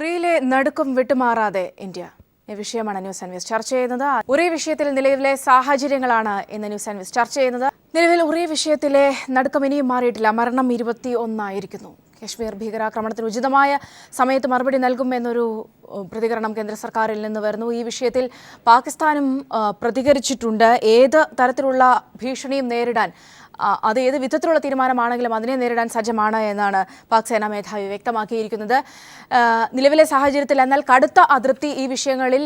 ഉറിയിലെ നടുക്കം വിട്ടുമാറാതെ India ഈ വിഷയമാണ് news and views ചർച്ച ചെയ്യുന്നത്. ഉറി വിഷയത്തിൽ നിലവിലെ സാഹചര്യങ്ങളാണ് ഇന്ന് ന്യൂസ് ആൻഡ് വ്യൂസ് ചർച്ച ചെയ്യുന്നത്. നിലവിൽ ഉറി വിഷയത്തിലെ നടുക്കം ഇനിയും മാറിയിട്ടില്ല. മരണം 21 കശ്മീർ ഭീകരാക്രമണത്തിന് ഉചിതമായ സമയത്ത് മറുപടി നൽകുമെന്നൊരു പ്രതികരണം കേന്ദ്ര സർക്കാരിൽ നിന്ന് വരുന്നു. ഈ വിഷയത്തിൽ പാകിസ്ഥാനും പ്രതികരിച്ചിട്ടുണ്ട്. ഏത് തരത്തിലുള്ള ഭീഷണിയും നേരിടാൻ അത് ഏത് വിധത്തിലുള്ള തീരുമാനമാണെങ്കിലും അതിനെ നേരിടാൻ സജ്ജമാണ് എന്നാണ് പാക് സേനാ മേധാവി വ്യക്തമാക്കിയിരിക്കുന്നത്. നിലവിലെ സാഹചര്യത്തിൽ എന്നാൽ കടുത്ത അതൃപ്തി ഈ വിഷയങ്ങളിൽ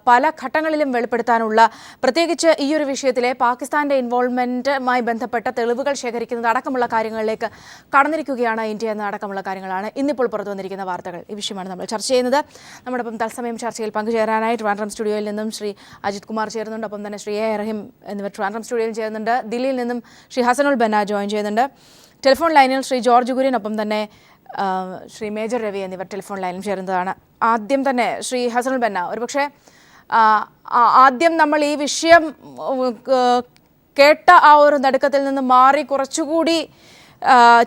പല ഘട്ടങ്ങളിലും വെളിപ്പെടുത്താനുള്ള, പ്രത്യേകിച്ച് ഈ ഒരു വിഷയത്തിലെ പാകിസ്ഥാന്റെ ഇൻവോൾവ്മെന്റുമായി ബന്ധപ്പെട്ട തെളിവുകൾ ശേഖരിക്കുന്നത് അടക്കമുള്ള കാര്യങ്ങളിലേക്ക് കടന്നിരിക്കുകയാണ് ഇന്ത്യ എന്നടക്കമുള്ള കാര്യങ്ങളാണ് ഇന്നിപ്പോൾ പുറത്തു വന്നിരിക്കുന്ന വാർത്തകൾ. ഈ വിഷയമാണ് നമ്മൾ ചർച്ച ചെയ്യുന്നത്. നമ്മോടൊപ്പം തത്സമയം ചർച്ചയിൽ പങ്കുചേരാനായി ട്രിവാൻഡ്രം സ്റ്റുഡിയോയിൽ നിന്നും ശ്രീ അജിത് കുമാർ ചേരുന്നുണ്ട്. ഒപ്പം തന്നെ ശ്രീ എ റഹീം എന്നിവർ ട്രിവാൻഡ്രം സ്റ്റുഡിയോയിൽ ചേരുന്നുണ്ട്. ദില്ലിയിൽ നിന്നും ശ്രീ ഹസനുൽ ബന്ന ജോയിൻ ചെയ്യുന്നുണ്ട്. ടെലിഫോൺ ലൈനിൽ ശ്രീ ജോർജ് കുര്യൻ, ഒപ്പം തന്നെ ശ്രീ മേജർ രവി എന്നിവർ ടെലിഫോൺ ലൈനിൽ ചേരുന്നതാണ്. ആദ്യം തന്നെ ശ്രീ ഹസനുൽ ബന്ന, ഒരുപക്ഷെ ആദ്യം നമ്മൾ ഈ വിഷയം കേട്ട ആ ഒരു നടുക്കത്തിൽ നിന്ന് മാറി കുറച്ചുകൂടി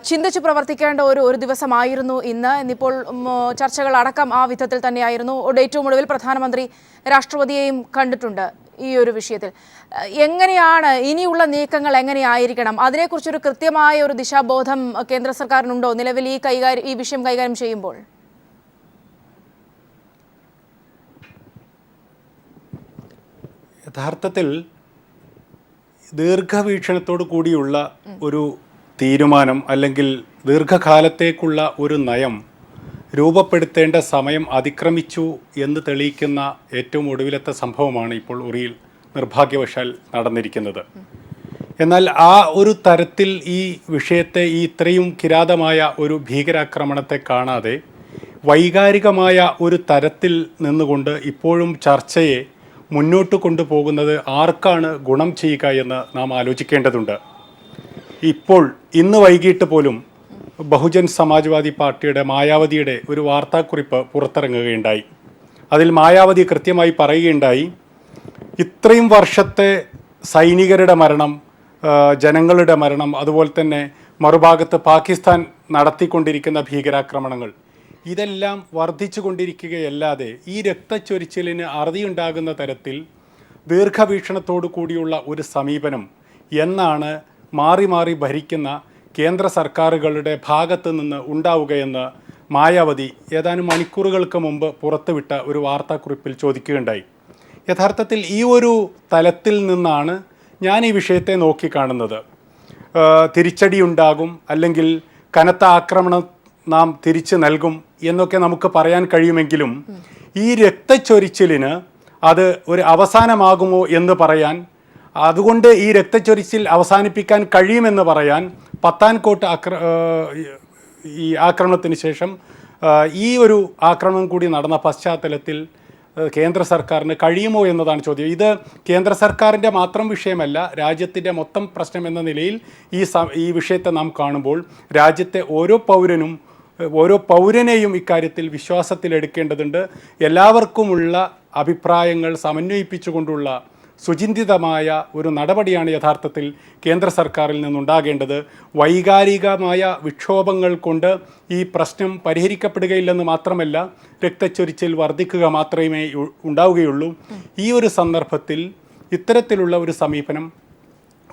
ചിന്തിച്ച് പ്രവർത്തിക്കേണ്ട ഒരു ദിവസമായിരുന്നു ഇന്നിപ്പോൾ ചർച്ചകൾ അടക്കം ആ വിധത്തിൽ തന്നെയായിരുന്നു. ഏറ്റവും ഒടുവിൽ പ്രധാനമന്ത്രി രാഷ്ട്രപതിയെയും കണ്ടിട്ടുണ്ട്. ഈ ഒരു വിഷയത്തിൽ എങ്ങനെയാണ് ഇനിയുള്ള നീക്കങ്ങൾ എങ്ങനെയായിരിക്കണം, അതിനെക്കുറിച്ചൊരു കൃത്യമായ ഒരു ദിശാബോധം കേന്ദ്ര സർക്കാരിനുണ്ടോ നിലവിൽ ഈ വിഷയം കൈകാര്യം ചെയ്യുമ്പോൾ? യഥാർത്ഥത്തിൽ ദീർഘവീക്ഷണത്തോടു കൂടിയുള്ള ഒരു തീരുമാനം അല്ലെങ്കിൽ ദീർഘകാലത്തേക്കുള്ള ഒരു നയം രൂപപ്പെടുത്തേണ്ട സമയം അതിക്രമിച്ചു എന്ന് തെളിയിക്കുന്ന ഏറ്റവും ഒടുവിലത്തെ സംഭവമാണ് ഇപ്പോൾ ഉറിയിൽ നിർഭാഗ്യവശാൽ നടന്നിരിക്കുന്നത്. എന്നാൽ ആ ഒരു തരത്തിൽ ഈ വിഷയത്തെ, ഈ ഇത്രയും കിരാതമായ ഒരു ഭീകരാക്രമണത്തെ കാണാതെ വൈകാരികമായ ഒരു തരത്തിൽ നിന്നുകൊണ്ട് ഇപ്പോഴും ചർച്ചയെ മുന്നോട്ട് കൊണ്ടുപോകുന്നത് ആർക്കാണ് ഗുണം ചെയ്യുക എന്ന് നാം ആലോചിക്കേണ്ടതുണ്ട്. ഇപ്പോൾ ഇന്ന് വൈകിട്ട് പോലും ബഹുജൻ സമാജ്വാദി പാർട്ടിയുടെ മായാവതിയുടെ ഒരു വാർത്താക്കുറിപ്പ് പുറത്തിറങ്ങുകയുണ്ടായി. അതിൽ മായാവതി കൃത്യമായി പറയുകയുണ്ടായി, ഇത്രയും വർഷത്തെ സൈനികരുടെ മരണം, ജനങ്ങളുടെ മരണം, അതുപോലെ തന്നെ മറുഭാഗത്ത് പാകിസ്ഥാൻ നടത്തിക്കൊണ്ടിരിക്കുന്ന ഭീകരാക്രമണങ്ങൾ, ഇതെല്ലാം വർദ്ധിച്ചു കൊണ്ടിരിക്കുകയല്ലാതെ ഈ രക്തച്ചൊരിച്ചിലിന് അറുതിയുണ്ടാകുന്ന തരത്തിൽ ദീർഘവീക്ഷണത്തോടു കൂടിയുള്ള ഒരു സമീപനം എന്നാണ് മാറി മാറി ഭരിക്കുന്ന കേന്ദ്ര സർക്കാരുകളുടെ ഭാഗത്ത് നിന്ന് ഉണ്ടാവുകയെന്ന് മായാവതി ഏതാനും മണിക്കൂറുകൾക്ക് മുമ്പ് പുറത്തുവിട്ട ഒരു വാർത്താക്കുറിപ്പിൽ ചോദിക്കുകയുണ്ടായി. യഥാർത്ഥത്തിൽ ഈ ഒരു തലത്തിൽ നിന്നാണ് ഞാൻ ഈ വിഷയത്തെ നോക്കിക്കാണുന്നത്. തിരിച്ചടിയുണ്ടാകും, അല്ലെങ്കിൽ കനത്ത ആക്രമണം നാം തിരിച്ചു നൽകും എന്നൊക്കെ നമുക്ക് പറയാൻ കഴിയുമെങ്കിലും ഈ രക്തച്ചൊരിച്ചിലിന് അത് ഒരു അവസാനമാകുമോ എന്ന് പറയാൻ, അതുകൊണ്ട് ഈ രക്തച്ചൊരിച്ചിൽ അവസാനിപ്പിക്കാൻ കഴിയുമെന്ന് പറയാൻ പത്താൻകോട്ട് ഈ ആക്രമണത്തിന് ശേഷം ഈ ഒരു ആക്രമണം കൂടി നടന്ന പശ്ചാത്തലത്തിൽ കേന്ദ്ര സർക്കാരിന് കഴിയുമോ എന്നതാണ് ചോദ്യം. ഇത് കേന്ദ്ര സർക്കാരിൻ്റെ മാത്രം വിഷയമല്ല, രാജ്യത്തിൻ്റെ മൊത്തം പ്രശ്നം എന്ന നിലയിൽ ഈ വിഷയത്തെ നാം കാണുമ്പോൾ രാജ്യത്തെ ഓരോ പൗരനെയും ഇക്കാര്യത്തിൽ വിശ്വാസത്തിലെടുക്കേണ്ടതുണ്ട്. എല്ലാവർക്കുമുള്ള അഭിപ്രായങ്ങൾ സമന്വയിപ്പിച്ചുകൊണ്ടുള്ള സുചിന്തിതമായ ഒരു നടപടിയാണ് യഥാർത്ഥത്തിൽ കേന്ദ്ര സർക്കാരിൽ നിന്നുണ്ടാകേണ്ടത്. വൈകാരികമായ വിക്ഷോഭങ്ങൾ കൊണ്ട് ഈ പ്രശ്നം പരിഹരിക്കപ്പെടുകയില്ലെന്ന് മാത്രമല്ല, രക്തച്ചൊരിച്ചിൽ വർദ്ധിക്കുക മാത്രമേ ഉണ്ടാവുകയുള്ളൂ. ഈ ഒരു സന്ദർഭത്തിൽ ഇത്തരത്തിലുള്ള ഒരു സമീപനം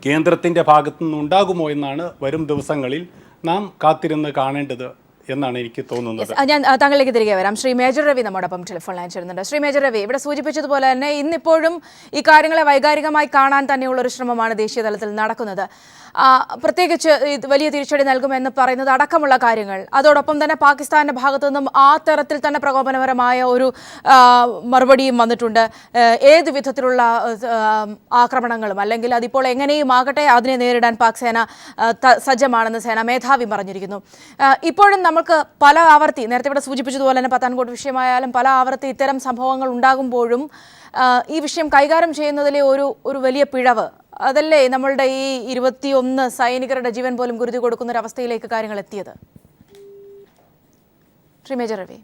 കേന്ദ്രത്തിൻ്റെ ഭാഗത്തു നിന്നുണ്ടാകുമോ എന്നാണ് വരും ദിവസങ്ങളിൽ നാം കാത്തിരുന്ന് കാണേണ്ടത് എന്നാണ് എനിക്ക് തോന്നുന്നത്. ഞാൻ താങ്കളിലേക്ക് തിരികെ വരാം. ശ്രീ മേജർ രവി നമ്മോടൊപ്പം ടെലിഫോൺ ലൈൻ ചേരുന്നുണ്ട്. ശ്രീ മേജർ രവി, ഇവിടെ സൂചിപ്പിച്ചതുപോലെ തന്നെ ഇന്നിപ്പോഴും ഈ കാര്യങ്ങളെ വൈകാരികമായി കാണാൻ തന്നെയുള്ള ഒരു ശ്രമമാണ് ദേശീയ തലത്തിൽ നടക്കുന്നത്. പ്രത്യേകിച്ച് വലിയ തിരിച്ചടി നൽകുമെന്ന് പറയുന്നത് അടക്കമുള്ള കാര്യങ്ങൾ, അതോടൊപ്പം തന്നെ പാകിസ്ഥാന്റെ ഭാഗത്തു നിന്നും ആ തരത്തിൽ തന്നെ പ്രകോപനപരമായ ഒരു മറുപടിയും വന്നിട്ടുണ്ട്. ഏത് വിധത്തിലുള്ള ആക്രമണങ്ങളും അല്ലെങ്കിൽ അതിപ്പോൾ എങ്ങനെയും ആകട്ടെ അതിനെ നേരിടാൻ പാക് സേന സജ്ജമാണെന്ന് സേനാ മേധാവി പറഞ്ഞിരിക്കുന്നു. ഇപ്പോഴും നമുക്ക് പല ആവർത്തി, നേരത്തെ ഇവിടെ സൂചിപ്പിച്ചതുപോലെ തന്നെ പത്താൻകോട്ട് വിഷയമായാലും പല ആവർത്തി ഇത്തരം സംഭവങ്ങൾ ഉണ്ടാകുമ്പോഴും ഈ വിഷയം കൈകാര്യം ചെയ്യുന്നതിലെ ഒരു വലിയ പിഴവ്, അതല്ലേ നമ്മളുടെ ഈ 21 സൈനികരുടെ ജീവൻ പോലും ഗുരുതി കൊടുക്കുന്ന ഒരു അവസ്ഥയിലേക്ക് കാര്യങ്ങൾ എത്തിയത്? ശ്രീ മേജർ രവി,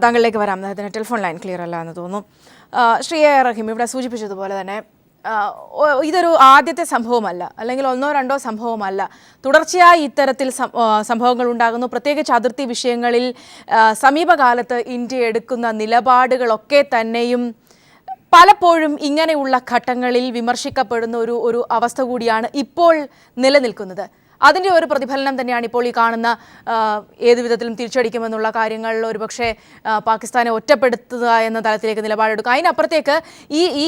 താങ്കളിലേക്ക് വരാം. അദ്ദേഹത്തിന് ടെലിഫോൺ ലൈൻ ക്ലിയർ അല്ല എന്ന് തോന്നുന്നു. ശ്രീ എ റഹീം, ഇവിടെ സൂചിപ്പിച്ചതുപോലെ തന്നെ ഇതൊരു ആദ്യത്തെ സംഭവമല്ല, അല്ലെങ്കിൽ ഒന്നോ രണ്ടോ സംഭവമല്ല. തുടർച്ചയായി ഇത്തരത്തിൽ സംഭവങ്ങൾ ഉണ്ടാകുന്നു. പ്രത്യേകിച്ച് അതിർത്തി വിഷയങ്ങളിൽ സമീപകാലത്ത് ഇന്ത്യ എടുക്കുന്ന നിലപാടുകളൊക്കെ തന്നെയും പലപ്പോഴും ഇങ്ങനെയുള്ള ഘട്ടങ്ങളിൽ വിമർശിക്കപ്പെടുന്ന ഒരു അവസ്ഥ കൂടിയാണ് ഇപ്പോൾ നിലനിൽക്കുന്നത്. അതിൻ്റെ ഒരു പ്രതിഫലനം തന്നെയാണ് ഇപ്പോൾ ഈ കാണുന്ന ഏതു വിധത്തിലും തിരിച്ചടിക്കുമെന്നുള്ള കാര്യങ്ങളിൽ ഒരുപക്ഷെ പാകിസ്ഥാനെ ഒറ്റപ്പെടുത്തുക എന്ന തലത്തിലേക്ക് നിലപാടെടുക്കുക. അതിനപ്പുറത്തേക്ക് ഈ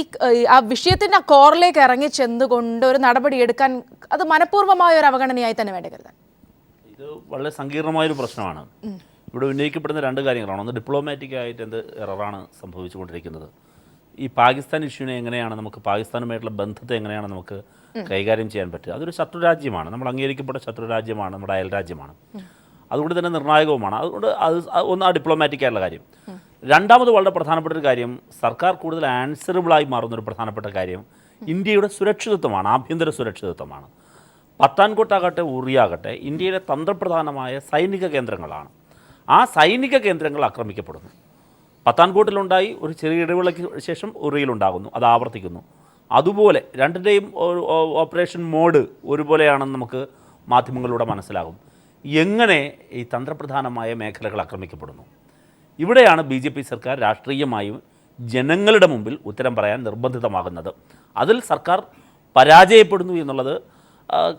ആ വിഷയത്തിൻ്റെ കോറിലേക്ക് ഇറങ്ങി ചെന്നുകൊണ്ട് ഒരു നടപടി എടുക്കാൻ അത് മനഃപൂർവ്വമായ ഒരു അവഗണനയായി തന്നെ വേണ്ടി കരുതാൻ. ഇത് വളരെ സങ്കീർണമായൊരു പ്രശ്നമാണ്. ഇവിടെ ഉന്നയിക്കപ്പെടുന്ന രണ്ട് കാര്യങ്ങളാണ്. ഒന്ന്, ഡിപ്ലോമാറ്റിക് ആയിട്ട് എന്ത് എററാണ് സംഭവിച്ചുകൊണ്ടിരിക്കുന്നത്. ഈ പാകിസ്ഥാൻ ഇഷ്യൂവിനെ എങ്ങനെയാണ് നമുക്ക്, പാകിസ്ഥാനുമായിട്ടുള്ള ബന്ധത്തെ എങ്ങനെയാണ് നമുക്ക് കൈകാര്യം ചെയ്യാൻ പറ്റുക. അതൊരു ശത്രുരാജ്യമാണ്, നമ്മൾ അംഗീകരിക്കപ്പെട്ട ശത്രുരാജ്യമാണ്, നമ്മുടെ അയൽരാജ്യമാണ്. അതുകൊണ്ട് തന്നെ നിർണായകവുമാണ്. അതുകൊണ്ട് ഒന്ന് ആ ഡിപ്ലോമാറ്റിക് ആയിട്ടുള്ള കാര്യം. രണ്ടാമത് വളരെ പ്രധാനപ്പെട്ട ഒരു കാര്യം, സർക്കാർ കൂടുതൽ ആൻസറബിളായി മാറുന്നൊരു പ്രധാനപ്പെട്ട കാര്യം ഇന്ത്യയുടെ സുരക്ഷിതത്വമാണ്, ആഭ്യന്തര സുരക്ഷിതത്വമാണ്. പത്താൻകോട്ടാകട്ടെ ഉറിയാകട്ടെ ഇന്ത്യയിലെ തന്ത്രപ്രധാനമായ സൈനിക കേന്ദ്രങ്ങളാണ്. ആ സൈനിക കേന്ദ്രങ്ങൾ ആക്രമിക്കപ്പെടുന്നു. പത്താൻകോട്ടിലുണ്ടായി, ഒരു ചെറിയ ഇടവേളയ്ക്ക് ശേഷം ഉറിയിലുണ്ടാകുന്നു, അത് ആവർത്തിക്കുന്നു. അതുപോലെ രണ്ടിൻ്റെയും ഓപ്പറേഷൻ മോഡ് ഒരുപോലെയാണെന്ന് നമുക്ക് മാധ്യമങ്ങളിലൂടെ മനസ്സിലാകും. എങ്ങനെ ഈ തന്ത്രപ്രധാനമായ മേഖലകൾ ആക്രമിക്കപ്പെടുന്നു? ഇവിടെയാണ് BJP സർക്കാർ രാഷ്ട്രീയമായും ജനങ്ങളുടെ മുമ്പിൽ ഉത്തരം പറയാൻ നിർബന്ധിതമാകുന്നത്. അതിൽ സർക്കാർ പരാജയപ്പെടുന്നു എന്നുള്ളത്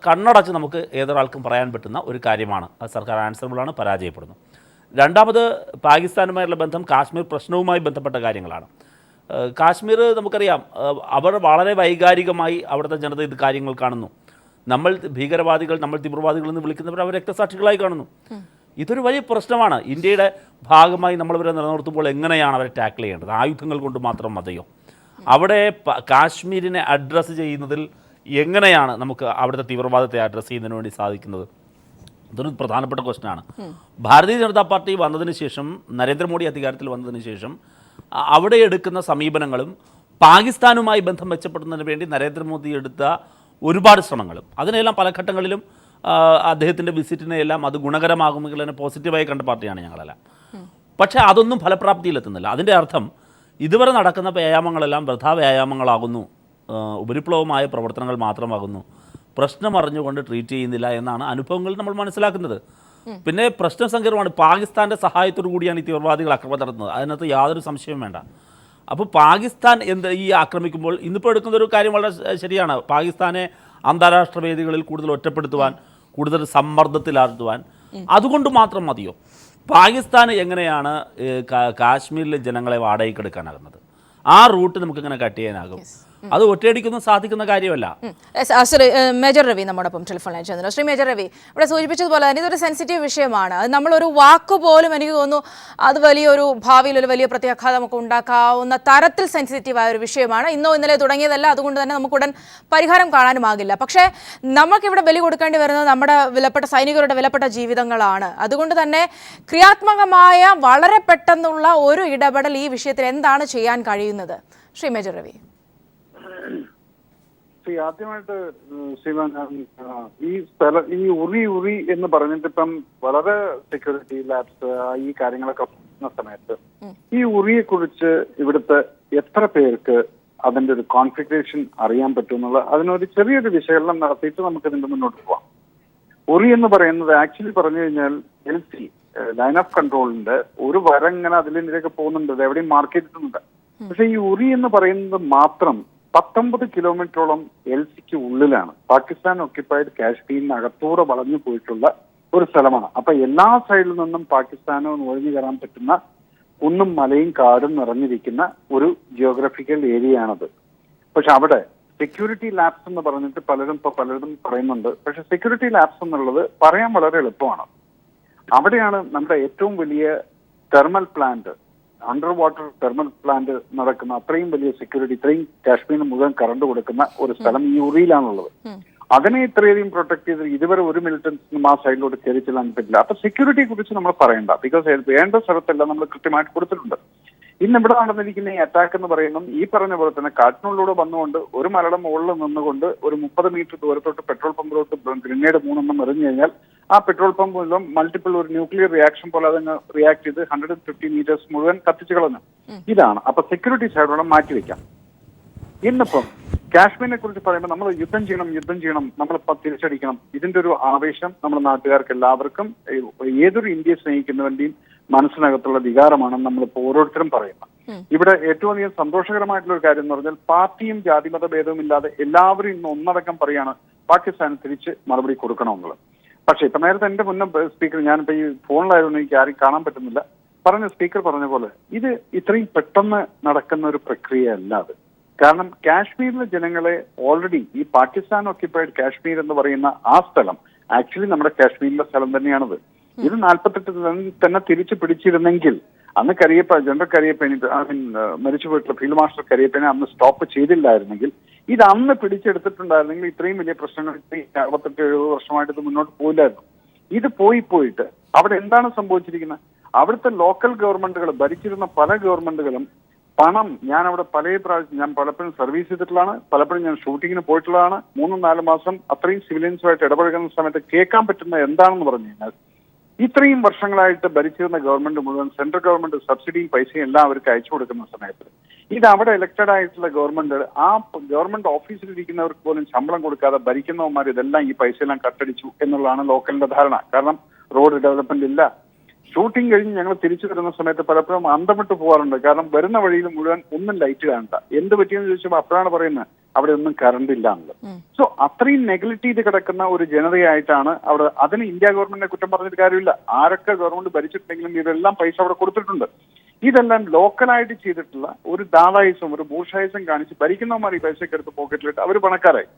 കണ്ണടച്ച് നമുക്ക് ഏതൊരാൾക്കും പറയാൻ പറ്റുന്ന ഒരു കാര്യമാണ്. അത് സർക്കാർ ആൻസറബിളാണ്, പരാജയപ്പെടുന്നു. രണ്ടാമത്, പാകിസ്ഥാനുമായുള്ള ബന്ധം കാശ്മീർ പ്രശ്നവുമായി ബന്ധപ്പെട്ട കാര്യങ്ങളാണ്. കാശ്മീർ നമുക്കറിയാം, അവർ വളരെ വൈകാരികമായി അവിടുത്തെ ജനത ഇത് കാര്യങ്ങൾ കാണുന്നു. നമ്മൾ ഭീകരവാദികൾ, നമ്മൾ തീവ്രവാദികൾ എന്ന് വിളിക്കുന്നവർ അവർ രക്തസാക്ഷികളായി കാണുന്നു. ഇതൊരു വലിയ പ്രശ്നമാണ്. ഇന്ത്യയുടെ ഭാഗമായി നമ്മളിവരെ നിലനിർത്തുമ്പോൾ എങ്ങനെയാണ് അവരെ ടാക്കിൾ ചെയ്യേണ്ടത്? ആയുധങ്ങൾ കൊണ്ട് മാത്രം മതിയോ? അവിടെ കാശ്മീരിനെ അഡ്രസ്സ് ചെയ്യുന്നതിൽ എങ്ങനെയാണ് നമുക്ക് അവിടുത്തെ തീവ്രവാദത്തെ അഡ്രസ്സ് ചെയ്യുന്നതിന് വേണ്ടി സാധിക്കുന്നത്? ഇതൊരു പ്രധാനപ്പെട്ട ക്വസ്റ്റനാണ്. ഭാരതീയ ജനതാ പാർട്ടി വന്നതിന് ശേഷം, നരേന്ദ്രമോദി അധികാരത്തിൽ വന്നതിന് ശേഷം അവിടെ എടുക്കുന്ന സമീപനങ്ങളും പാകിസ്ഥാനുമായി ബന്ധം മെച്ചപ്പെടുന്നതിന് വേണ്ടി നരേന്ദ്രമോദി എടുത്ത ഒരുപാട് ശ്രമങ്ങളും, അതിനെല്ലാം പല ഘട്ടങ്ങളിലും അദ്ദേഹത്തിൻ്റെ വിസിറ്റിനെയെല്ലാം അത് ഗുണകരമാകുമെങ്കിൽ തന്നെ പോസിറ്റീവായി കണ്ട പാർട്ടിയാണ് ഞങ്ങളെല്ലാം. പക്ഷേ അതൊന്നും ഫലപ്രാപ്തിയിലെത്തുന്നില്ല. അതിൻ്റെ അർത്ഥം ഇതുവരെ നടക്കുന്ന വ്യായാമങ്ങളെല്ലാം വൃഥാ വ്യായാമങ്ങളാകുന്നു, ഉപരിപ്ലവമായ പ്രവർത്തനങ്ങൾ മാത്രമാകുന്നു, പ്രശ്നം അറിഞ്ഞുകൊണ്ട് ട്രീറ്റ് ചെയ്യുന്നില്ല എന്നാണ് അനുഭവങ്ങൾ നമ്മൾ മനസ്സിലാക്കുന്നത്. പിന്നെ പ്രശ്നം സങ്കീർണമാണ്. പാകിസ്ഥാൻ്റെ സഹായത്തോടു കൂടിയാണ് ഈ തീവ്രവാദികൾ ആക്രമണം നടത്തുന്നത്, അതിനകത്ത് യാതൊരു സംശയവും വേണ്ട. അപ്പോൾ പാകിസ്ഥാൻ ഈ ആക്രമിക്കുമ്പോൾ ഇന്നിപ്പോൾ എടുക്കുന്നൊരു കാര്യം വളരെ ശരിയാണ്. പാകിസ്ഥാനെ അന്താരാഷ്ട്ര വേദികളിൽ കൂടുതൽ ഒറ്റപ്പെടുത്തുവാൻ, കൂടുതൽ സമ്മർദ്ദത്തിലാഴ്ത്തുവാൻ അതുകൊണ്ട് മാത്രം മതിയോ? പാകിസ്ഥാൻ എങ്ങനെയാണ് കാശ്മീരിലെ ജനങ്ങളെ വാടകയ്ക്കെടുക്കാനാകുന്നത്? ആ റൂട്ട് നമുക്കിങ്ങനെ കട്ട് ചെയ്യാനാകും. അത് ഒറ്റയടിക്കൊന്നും സാധിക്കുന്ന കാര്യമല്ല. ശ്രീ മേജർ രവി നമ്മോടൊപ്പം ടെലിഫോൺ ലൈൻ ചെയ്യുന്നു. ശ്രീ മേജർ രവി, ഇവിടെ സൂചിപ്പിച്ചതുപോലെ തന്നെ ഇതൊരു സെൻസിറ്റീവ് വിഷയമാണ്. അത് നമ്മളൊരു വാക്ക് പോലും എനിക്ക് തോന്നുന്നു അത് വലിയൊരു ഭാവിയിൽ ഒരു വലിയ പ്രത്യാഘാതമൊക്കെ ഉണ്ടാക്കാവുന്ന തരത്തിൽ സെൻസിറ്റീവായ ഒരു വിഷയമാണ്. ഇന്നോ ഇന്നലെ തുടങ്ങിയതല്ല, അതുകൊണ്ട് തന്നെ നമുക്കുടൻ പരിഹാരം കാണാനുമാകില്ല. പക്ഷേ നമുക്കിവിടെ ബലി കൊടുക്കേണ്ടി വരുന്നത് നമ്മുടെ വിലപ്പെട്ട സൈനികരുടെ വിലപ്പെട്ട ജീവിതങ്ങളാണ്. അതുകൊണ്ട് തന്നെ ക്രിയാത്മകമായ വളരെ പെട്ടെന്നുള്ള ഒരു ഇടപെടൽ ഈ വിഷയത്തിൽ എന്താണ് ചെയ്യാൻ കഴിയുന്നത്? ശ്രീ മേജർ രവി. ആദ്യമായിട്ട് ഈ ഉറി എന്ന് പറഞ്ഞിട്ട് ഇപ്പം വളരെ സെക്യൂരിറ്റി ലാബ്സ് ഈ കാര്യങ്ങളൊക്കെ വന്ന സമയത്ത് ഈ ഉറിയെ കുറിച്ച് ഇവിടുത്തെ എത്ര പേർക്ക് അതിന്റെ ഒരു കോൺഫിഗറേഷൻ അറിയാൻ പറ്റും എന്നുള്ള അതിനൊരു ചെറിയൊരു വിശകലനം നടത്തിയിട്ട് നമുക്ക് ഇതിന്റെ മുന്നോട്ട് പോവാം. ഉറി എന്ന് പറയുന്നത് ആക്ച്വലി പറഞ്ഞു കഴിഞ്ഞാൽ LC ലൈൻ ഓഫ് കൺട്രോളിന്റെ ഒരു വരങ്ങനെ അതിലേക്ക് പോകുന്നുണ്ട്, എവിടെയും മാർക്ക് ചെയ്തിട്ടുണ്ട്. പക്ഷെ ഈ ഉറി എന്ന് പറയുന്നത് മാത്രം 19 കിലോമീറ്ററോളം LCക്ക് ഉള്ളിലാണ്. പാകിസ്ഥാൻ ഒക്യുപ്പൈഡ് കാശ്മീരിനകത്തൂടെ വളഞ്ഞു പോയിട്ടുള്ള ഒരു സ്ഥലമാണ്. അപ്പൊ എല്ലാ സൈഡിൽ നിന്നും പാകിസ്ഥാനോ ഒഴിഞ്ഞു കയറാൻ പറ്റുന്ന കുന്നും മലയും കാടും നിറഞ്ഞിരിക്കുന്ന ഒരു ജിയോഗ്രഫിക്കൽ ഏരിയയാണത്. പക്ഷെ അവിടെ സെക്യൂരിറ്റി ലാബ്സ് എന്ന് പറഞ്ഞിട്ട് പലരും പറയുന്നുണ്ട്. പക്ഷെ സെക്യൂരിറ്റി ലാബ്സ് എന്നുള്ളത് പറയാൻ വളരെ എളുപ്പമാണ്. അവിടെയാണ് നമ്മുടെ ഏറ്റവും വലിയ thermal plant, under water thermal plant നടക്കുന്ന അത്രയും വലിയ സെക്യൂരിറ്റി, ഇത്രയും കാശ്മീരിന് മുഴുവൻ കറണ്ട് കൊടുക്കുന്ന ഒരു സ്ഥലം ഈ ഉറിയിലാണുള്ളത്. അതിനെ ഇത്രയധികം പ്രൊട്ടക്ട് ചെയ്ത് ഇതുവരെ ഒരു മിലിറ്റൻസിനും ആ സൈഡിലോട്ട് കയറി ചെല്ലാൻ പറ്റില്ല. അപ്പൊ സെക്യൂരിറ്റിയെ കുറിച്ച് നമ്മൾ പറയണ്ട, ബിക്കോസ് വേണ്ട സ്ഥലത്തെല്ലാം നമ്മൾ കൃത്യമായിട്ട് കൊടുത്തിട്ടുണ്ട്. ഇന്ന് ഇവിടെ നടന്നിരിക്കുന്ന ഈ അറ്റാക്ക് എന്ന് പറയുന്നത് ഈ പറഞ്ഞ പോലെ തന്നെ കാട്ടിനുള്ളിലൂടെ വന്നുകൊണ്ട് ഒരു മലയുടെ മുകളിൽ നിന്നുകൊണ്ട് ഒരു 30 മീറ്റർ ദൂരത്തോട്ട് പെട്രോൾ പമ്പിലോട്ട് ഗ്രനേഡ് 3 എറിഞ്ഞു കഴിഞ്ഞാൽ ആ പെട്രോൾ പമ്പ് മുഴുവൻ മൾട്ടിപ്പിൾ ഒരു ന്യൂക്ലിയർ റിയാക്ഷൻ പോലെ അതങ്ങ് റിയാക്ട് ചെയ്ത് 150 മീറ്റേഴ്സ് മുഴുവൻ കത്തിച്ചു കളഞ്ഞു. ഇതാണ്. അപ്പൊ സെക്യൂരിറ്റി സൈഡോടെ മാറ്റിവെക്കാം. ഇന്നിപ്പം കാശ്മീരിനെ കുറിച്ച് പറയുമ്പോൾ നമ്മൾ യുദ്ധം ചെയ്യണം, നമ്മൾ തിരിച്ചടിക്കണം, ഇതിന്റെ ഒരു ആവേശം നമ്മുടെ നാട്ടുകാർക്ക് എല്ലാവർക്കും ഏതൊരു ഇന്ത്യയെ സ്നേഹിക്കുന്നവന്റെയും മനസ്സിനകത്തുള്ള വികാരമാണെന്ന് നമ്മളിപ്പോൾ ഓരോരുത്തരും പറയുന്നത്. ഇവിടെ ഏറ്റവും അധികം സന്തോഷകരമായിട്ടുള്ള ഒരു കാര്യം എന്ന് പറഞ്ഞാൽ പാർട്ടിയും ജാതിമത ഭേദവും ഇല്ലാതെ എല്ലാവരും ഇന്ന് ഒന്നടക്കം പറയാണ് പാകിസ്ഥാന് തിരിച്ച് മറുപടി കൊടുക്കണമെന്നുള്ളത്. പക്ഷേ ഇപ്പൊ നേരത്തെ എന്റെ മുന്നേ സ്പീക്കർ, ഞാനിപ്പോ ഈ ഫോണിലായതുകൊണ്ട് എനിക്ക് ആരും കാണാൻ പറ്റുന്നില്ല, സ്പീക്കർ പറഞ്ഞ പോലെ ഇത് ഇത്രയും പെട്ടെന്ന് നടക്കുന്ന ഒരു പ്രക്രിയയല്ല അത്. കാരണം കാശ്മീരിലെ ജനങ്ങളെ ഓൾറെഡി ഈ പാകിസ്ഥാൻ ഓക്യുപ്പൈഡ് കാശ്മീർ എന്ന് പറയുന്ന ആ സ്ഥലം ആക്ച്വലി നമ്മുടെ കാശ്മീരിലെ സ്ഥലം തന്നെയാണത്. ഇത് 48 തന്നെ തിരിച്ചു പിടിച്ചിരുന്നെങ്കിൽ അന്ന് ജനറൽ കരിയപ്പേനി മരിച്ചുപോയിട്ടുള്ള ഫീൽഡ് മാസ്റ്റർ കരിയപ്പേനെ അന്ന് സ്റ്റോപ്പ് ചെയ്തില്ലായിരുന്നെങ്കിൽ, ഇത് അന്ന് പിടിച്ചെടുത്തിട്ടുണ്ടായിരുന്നെങ്കിൽ ഇത്രയും വലിയ പ്രശ്നങ്ങൾ 68-70 വർഷമായിട്ട് ഇത് മുന്നോട്ട് പോയില്ലായിരുന്നു. ഇത് പോയിട്ട് അവിടെ എന്താണ് സംഭവിച്ചിരിക്കുന്നത്? അവിടുത്തെ ലോക്കൽ ഗവൺമെന്റുകൾ, ഭരിച്ചിരുന്ന പല ഗവൺമെന്റുകളും പണം, ഞാൻ അവിടെ ഞാൻ പലപ്പോഴും സർവീസ് ചെയ്തിട്ടുള്ളതാണ്, പലപ്പോഴും ഞാൻ ഷൂട്ടിങ്ങിന് പോയിട്ടുള്ളതാണ്. 3-4 മാസം അത്രയും സിവിലിയൻസുമായിട്ട് ഇടപഴകുന്ന സമയത്ത് കേൾക്കാൻ പറ്റുന്ന എന്താണെന്ന് പറഞ്ഞു കഴിഞ്ഞാൽ, ഇത്രയും വർഷങ്ങളായിട്ട് ഭരിച്ചിരുന്ന ഗവൺമെന്റ് മുഴുവൻ സെൻട്രൽ ഗവൺമെന്റ് സബ്സിഡിയും പൈസയും എല്ലാം അവർക്ക് അയച്ചു കൊടുക്കുന്ന സമയത്ത് ഇത് അവിടെ ഇലക്റ്റഡ് ആയിട്ടുള്ള ഗവൺമെന്റ്, ആ ഗവൺമെന്റ് ഓഫീസിലിരിക്കുന്നവർക്ക് പോലും ശമ്പളം കൊടുക്കാതെ ഭരിക്കുന്നവന്മാർ ഇതെല്ലാം ഈ പൈസയെല്ലാം കട്ടടിച്ചു എന്നുള്ളതാണ് ലോക്കലിന്റെ ധാരണ. കാരണം റോഡ് ഡെവലപ്മെന്റ് ഇല്ല. ഷൂട്ടിംഗ് കഴിഞ്ഞ് ഞങ്ങൾ തിരിച്ചു വരുന്ന സമയത്ത് പലപ്പോഴും അന്തം വിട്ട് പോകാറുണ്ട്. കാരണം വരുന്ന വഴിയിൽ മുഴുവൻ ഒന്നും ലൈറ്റ് കാണണ്ട. എന്ത് പറ്റിയെന്ന് ചോദിച്ചപ്പോൾ അപ്പോഴാണ് പറയുന്നത് അവിടെ ഒന്നും കറണ്ട് ഇല്ല എന്നുള്ളത്. സോ അത്രയും നെഗ്ലക്ട് ചെയ്ത് കിടക്കുന്ന ഒരു ജനതയായിട്ടാണ് അവിടെ. അതിന് ഇന്ത്യ ഗവൺമെന്റിനെ കുറ്റം പറഞ്ഞിട്ട് കാര്യമില്ല. ആരൊക്കെ ഗവൺമെന്റ് ഭരിച്ചിട്ടുണ്ടെങ്കിലും ഇതെല്ലാം പൈസ അവിടെ കൊടുത്തിട്ടുണ്ട്. ഇതെല്ലാം ലോക്കലായിട്ട് ചെയ്തിട്ടുള്ള ഒരു ദാതായിസം, ഒരു ബൂർഷായിസം കാണിച്ച് ഭരിക്കുന്നവന്മാർ ഈ പൈസയൊക്കെ എടുത്ത് പോക്കറ്റിലിട്ട് അവർ പണക്കാരായി.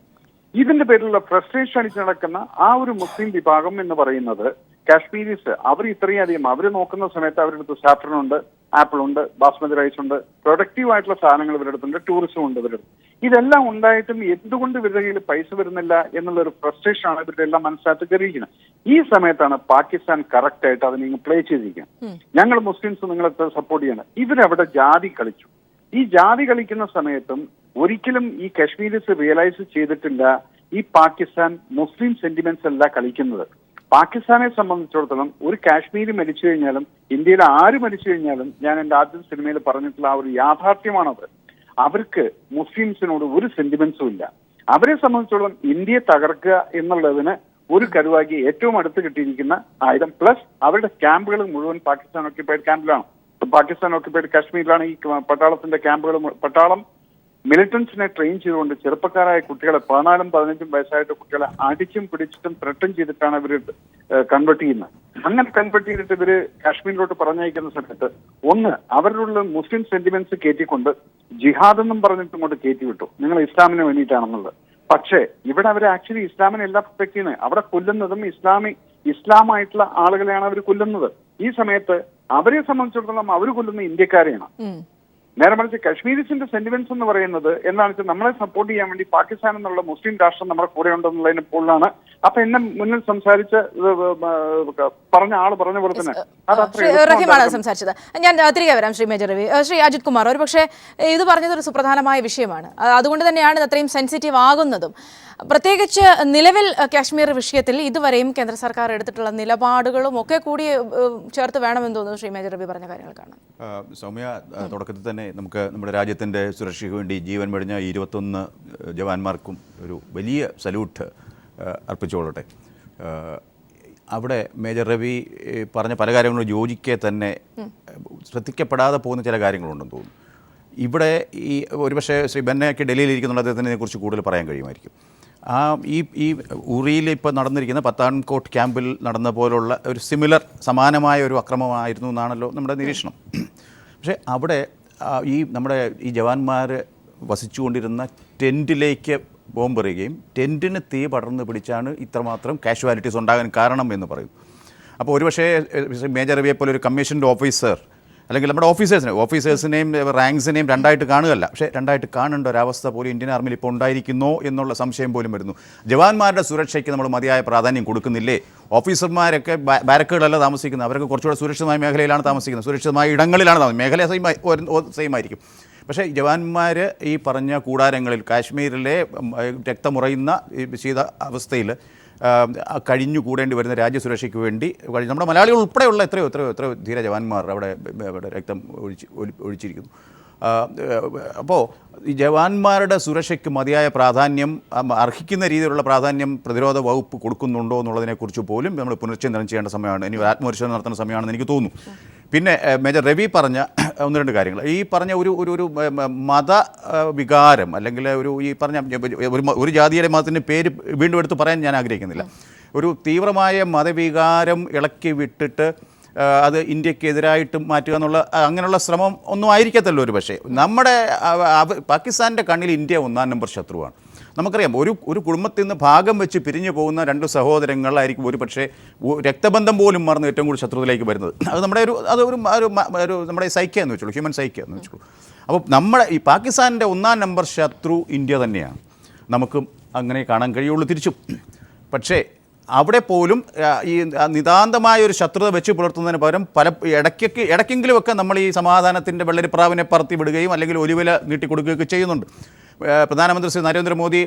ഇതിന്റെ പേരിലുള്ള ഫ്രസ്ട്രേഷൻ അടിച്ചു നടക്കുന്ന ആ ഒരു മുസ്ലിം വിഭാഗം എന്ന് പറയുന്നത് കാശ്മീരീസ്, അവർ ഇത്രയും അധികം അവർ നോക്കുന്ന സമയത്ത് അവരുടെ അടുത്ത് സാഫ്രൺ ഉണ്ട്, ആപ്പിൾ ഉണ്ട്, ബാസ്മതി റൈസ് ഉണ്ട്, പ്രൊഡക്റ്റീവ് ആയിട്ടുള്ള സാധനങ്ങൾ ഇവരുടെ അടുത്തുണ്ട്, ടൂറിസം ഉണ്ട് ഇവരുടെ അടുത്ത്. ഇതെല്ലാം ഉണ്ടായിട്ടും എന്തുകൊണ്ട് ഇവരുടെ കയ്യിൽ പൈസ വരുന്നില്ല എന്നുള്ള ഒരു ഫ്രസ്ട്രേഷൻ ആണ് ഇവരുടെ എല്ലാം മനസ്സിനകത്ത് കയറിയിരിക്കുന്നത്. ഈ സമയത്താണ് പാകിസ്ഥാൻ കറക്റ്റ് ആയിട്ട് അതിനെ പ്ലേ ചെയ്തിരിക്കുന്നത്. ഞങ്ങൾ മുസ്ലിംസ് നിങ്ങളെ സപ്പോർട്ട് ചെയ്യണം. ഇവരവിടെ ജാതി കളിച്ചു. ഈ ജാതി കളിക്കുന്ന സമയത്തും ഒരിക്കലും ഈ കാശ്മീരീസ് റിയലൈസ് ചെയ്തിട്ടില്ല ഈ പാകിസ്ഥാൻ മുസ്ലിം സെന്റിമെന്റ്സ് അല്ല കളിക്കുന്നത്. പാകിസ്ഥാനെ സംബന്ധിച്ചിടത്തോളം ഒരു കാശ്മീരി മരിച്ചു കഴിഞ്ഞാലും ഇന്ത്യയിൽ ആര് മരിച്ചു കഴിഞ്ഞാലും, ഞാൻ എന്റെ ആദ്യ സിനിമയിൽ പറഞ്ഞിട്ടുള്ള ആ ഒരു യാഥാർത്ഥ്യമാണത്. അവർക്ക് മുസ്ലിംസിനോട് ഒരു സെന്റിമെന്റ്സും ഇല്ല. അവരെ സംബന്ധിച്ചിടത്തോളം ഇന്ത്യയെ തകർക്കുക എന്നുള്ളതിന് ഒരു കരുവാക്കി ഏറ്റവും അടുത്ത് കിട്ടിയിരിക്കുന്ന ആയുധം, പ്ലസ് അവരുടെ ക്യാമ്പുകൾ മുഴുവൻ പാകിസ്ഥാൻ ഓക്യുപ്പൈഡ് ക്യാമ്പിലാണ്. പാകിസ്ഥാൻ ഓക്യുപ്പൈഡ് കാശ്മീരിലാണ് ഈ പട്ടാളത്തിന്റെ ക്യാമ്പുകൾ. പട്ടാളം മിലിറ്റൻസിനെ ട്രെയിൻ ചെയ്തുകൊണ്ട് ചെറുപ്പക്കാരായ കുട്ടികളെ, 14-15 വയസ്സായിട്ട് കുട്ടികളെ അടിച്ചും പിടിച്ചിട്ടും ത്രെട്ടൻ ചെയ്തിട്ടാണ് ഇവർ കൺവേർട്ട് ചെയ്യുന്നത്. അങ്ങനെ കൺവേർട്ട് ചെയ്തിട്ട് ഇവര് കാശ്മീരിലോട്ട് പറഞ്ഞയക്കുന്ന സമയത്ത് ഒന്ന് അവരുടെ മുസ്ലിം സെന്റിമെന്റ്സ് കയറ്റിക്കൊണ്ട് ജിഹാദ് എന്നും പറഞ്ഞിട്ട് ഇങ്ങോട്ട് കയറ്റി വിട്ടു, നിങ്ങൾ ഇസ്ലാമിന് വേണ്ടിയിട്ടാണെന്നുള്ളത്. പക്ഷേ ഇവിടെ അവർ ആക്ച്വലി ഇസ്ലാമിനെ എല്ലാം പ്രൊട്ടക്ട് ചെയ്യുന്നത്. അവിടെ കൊല്ലുന്നതും ഇസ്ലാമായിട്ടുള്ള ആളുകളെയാണ് അവർ കൊല്ലുന്നത്. ഈ സമയത്ത് അവരെ സംബന്ധിച്ചിടത്തോളം അവർ കൊല്ലുന്ന ഇന്ത്യക്കാരെയാണ്. നേരെ മറിച്ച് കാശ്മീരീസിന്റെ സെന്റിമെന്റ്സ് എന്ന് പറയുന്നത് എന്താണെന്ന് വെച്ചാൽ നമ്മളെ സപ്പോർട്ട് ചെയ്യാൻ വേണ്ടി പാകിസ്ഥാൻ എന്നുള്ള മുസ്ലിം രാഷ്ട്രം നമ്മുടെ കൂടെ ഉണ്ടെന്നുള്ളതിന് പോലാണ്. അപ്പൊ എന്നെ മുന്നിൽ സംസാരിച്ച് പറഞ്ഞ ആള് പറഞ്ഞ പോലെ തന്നെ റഹീമാണ് സംസാരിച്ചത്. ഞാൻ തിരികെ വരാം ശ്രീ മേജർ രവി. ശ്രീ അജിത് കുമാർ, ഒരു പക്ഷേ ഇത് പറഞ്ഞത് ഒരു സുപ്രധാനമായ വിഷയമാണ്. അതുകൊണ്ട് തന്നെയാണ് ഇത് അത്രയും സെൻസിറ്റീവ് ആകുന്നതും. പ്രത്യേകിച്ച് നിലവിൽ കാശ്മീർ വിഷയത്തിൽ ഇതുവരെയും കേന്ദ്ര സർക്കാർ എടുത്തിട്ടുള്ള നിലപാടുകളും ഒക്കെ കൂടി ചേർത്ത് വേണമെന്ന് തോന്നുന്നു ശ്രീ മേജർ രവി പറഞ്ഞ കാര്യങ്ങൾ കാണാം. സൗമ്യ, തുടക്കത്തിൽ തന്നെ നമുക്ക് നമ്മുടെ രാജ്യത്തിൻ്റെ സുരക്ഷയ്ക്ക് വേണ്ടി ജീവൻ വെടിഞ്ഞ 21 ജവാന്മാർക്കും ഒരു വലിയ സല്യൂട്ട് അർപ്പിച്ചുകൊള്ളട്ടെ. അവിടെ മേജർ രവി പറഞ്ഞ പല കാര്യങ്ങളും യോജിക്കെ തന്നെ ശ്രദ്ധിക്കപ്പെടാതെ പോകുന്ന ചില കാര്യങ്ങളുണ്ടെന്ന് തോന്നുന്നു. ഇവിടെ ഈ ഒരുപക്ഷെ ശ്രീ ബെന്നയൊക്കെ ഡൽഹിയിൽ ഇരിക്കുന്നുണ്ട്, അദ്ദേഹത്തിന് ഇതിനെക്കുറിച്ച് കൂടുതൽ പറയാൻ കഴിയുമായിരിക്കും. ഈ ഉറിയിൽ ഇപ്പോൾ നടന്നിരിക്കുന്ന പത്താൻകോട്ട് ക്യാമ്പിൽ നടന്ന പോലുള്ള ഒരു സമാനമായ ഒരു അക്രമമായിരുന്നു എന്നാണല്ലോ നമ്മുടെ നിരീക്ഷണം. പക്ഷേ അവിടെ നമ്മുടെ ഈ ജവാന്മാർ വസിച്ചുകൊണ്ടിരുന്ന ടെൻറ്റിലേക്ക് ബോംബെറിയുകയും ടെൻറ്റിന് തീ പടർന്ന് പിടിച്ചാണ് ഇത്രമാത്രം കാഷ്വാലിറ്റീസ് ഉണ്ടാകാൻ കാരണം എന്ന് പറയും. അപ്പോൾ ഒരുപക്ഷേ മേജർ രവിയെ പോലെ ഒരു കമ്മീഷൻ്റെ ഓഫീസർ അല്ലെങ്കിൽ നമ്മുടെ ഓഫീസേഴ്സിനെയും റാങ്ക്സിനെയും രണ്ടായിട്ട് കാണുകയല്ല, പക്ഷേ രണ്ടായിട്ട് കാണേണ്ട ഒരവസ്ഥ പോലും ഇന്ത്യൻ ആർമിയിൽ ഇപ്പോൾ ഉണ്ടായിരിക്കുന്നോ എന്നുള്ള സംശയം പോലും വരുന്നു. ജവാന്മാരുടെ സുരക്ഷയ്ക്ക് നമ്മൾ മതിയായ പ്രാധാന്യം കൊടുക്കുന്നില്ലേ? ഓഫീസർമാരൊക്കെ ബാരക്കുകളല്ല താമസിക്കുന്നത്, അവരൊക്കെ കുറച്ചുകൂടെ സുരക്ഷിതമായ മേഖലയിലാണ് താമസിക്കുന്നത്, സുരക്ഷിതമായ ഇടങ്ങളിലാണ് താമസിക്കുന്നത്. മേഖല സെയിം ആയിരിക്കും. പക്ഷേ ജവാന്മാർ ഈ പറഞ്ഞ കൂടാരങ്ങളിൽ കാശ്മീരിലെ രക്തമുറയുന്ന ശീത അവസ്ഥയിൽ കഴിഞ്ഞു കൂടേണ്ടി വരുന്ന രാജ്യസുരക്ഷയ്ക്ക് വേണ്ടി നമ്മുടെ മലയാളികൾ ഉൾപ്പെടെയുള്ള എത്രയോ ധീര ജവാന്മാർ അവിടെ രക്തം ഒഴിച്ചിരിക്കുന്നു. അപ്പോൾ ഈ ജവാന്മാരുടെ സുരക്ഷയ്ക്ക് മതിയായ പ്രാധാന്യം അർഹിക്കുന്ന രീതിയിലുള്ള പ്രാധാന്യം പ്രതിരോധ വകുപ്പ് കൊടുക്കുന്നുണ്ടോ എന്നുള്ളതിനെക്കുറിച്ച് പോലും നമ്മൾ പുനർചിന്തനം ചെയ്യേണ്ട സമയമാണ്, ഇനി ആത്മപരിശോധന നടത്തുന്ന സമയമാണെന്ന് എനിക്ക് തോന്നുന്നു. പിന്നെ മേജർ രവി പറഞ്ഞ ഒന്ന് രണ്ട് കാര്യങ്ങൾ, ഈ പറഞ്ഞ ഒരു മത വികാരം അല്ലെങ്കിൽ ഈ പറഞ്ഞ ഒരു ജാതിയുടെ മതത്തിൻ്റെ പേര് വീണ്ടും എടുത്ത് പറയാൻ ഞാൻ ആഗ്രഹിക്കുന്നില്ല. ഒരു തീവ്രമായ മതവികാരം ഇളക്കി വിട്ടിട്ട് അത് ഇന്ത്യക്കെതിരായിട്ട് മാറ്റുക എന്നുള്ള അങ്ങനെയുള്ള ശ്രമം ഒന്നും ആയിരിക്കത്തല്ലോ ഒരു പക്ഷേ. നമ്മുടെ പാകിസ്ഥാൻ്റെ കണ്ണിൽ ഇന്ത്യ 1-ാം നമ്പർ ശത്രുവാണ്. നമുക്കറിയാം, ഒരു കുടുംബത്തിൽ നിന്ന് ഭാഗം വെച്ച് പിരിഞ്ഞു പോകുന്ന രണ്ട് സഹോദരങ്ങളായിരിക്കും ഒരു പക്ഷേ രക്തബന്ധം പോലും മറന്ന് ഏറ്റവും കൂടുതൽ ശത്രുതയിലേക്ക് വരുന്നത്. അത് നമ്മുടെ നമ്മുടെ സൈക്യ എന്ന് വെച്ചുള്ളൂ, ഹ്യൂമൻ സൈക്യ എന്ന് വെച്ചുള്ളൂ. അപ്പോൾ നമ്മുടെ ഈ പാകിസ്ഥാനിൻ്റെ 1-ാം നമ്പർ ശത്രു ഇന്ത്യ തന്നെയാണ്. നമുക്കും അങ്ങനെ കാണാൻ കഴിയുള്ളൂ തിരിച്ചും. പക്ഷേ അവിടെ പോലും ഈ നിതാന്തമായ ഒരു ശത്രുത വെച്ച് പുലർത്തുന്നതിന് പകരം ഇടയ്ക്കെങ്കിലുമൊക്കെ നമ്മൾ ഈ സമാധാനത്തിൻ്റെ വെള്ളരിപ്രാവിനെ പറത്തി വിടുകയും അല്ലെങ്കിൽ ഒലിവില നീട്ടിക്കൊടുക്കുകയൊക്കെ ചെയ്യുന്നുണ്ട്. പ്രധാനമന്ത്രി ശ്രീ നരേന്ദ്രമോദി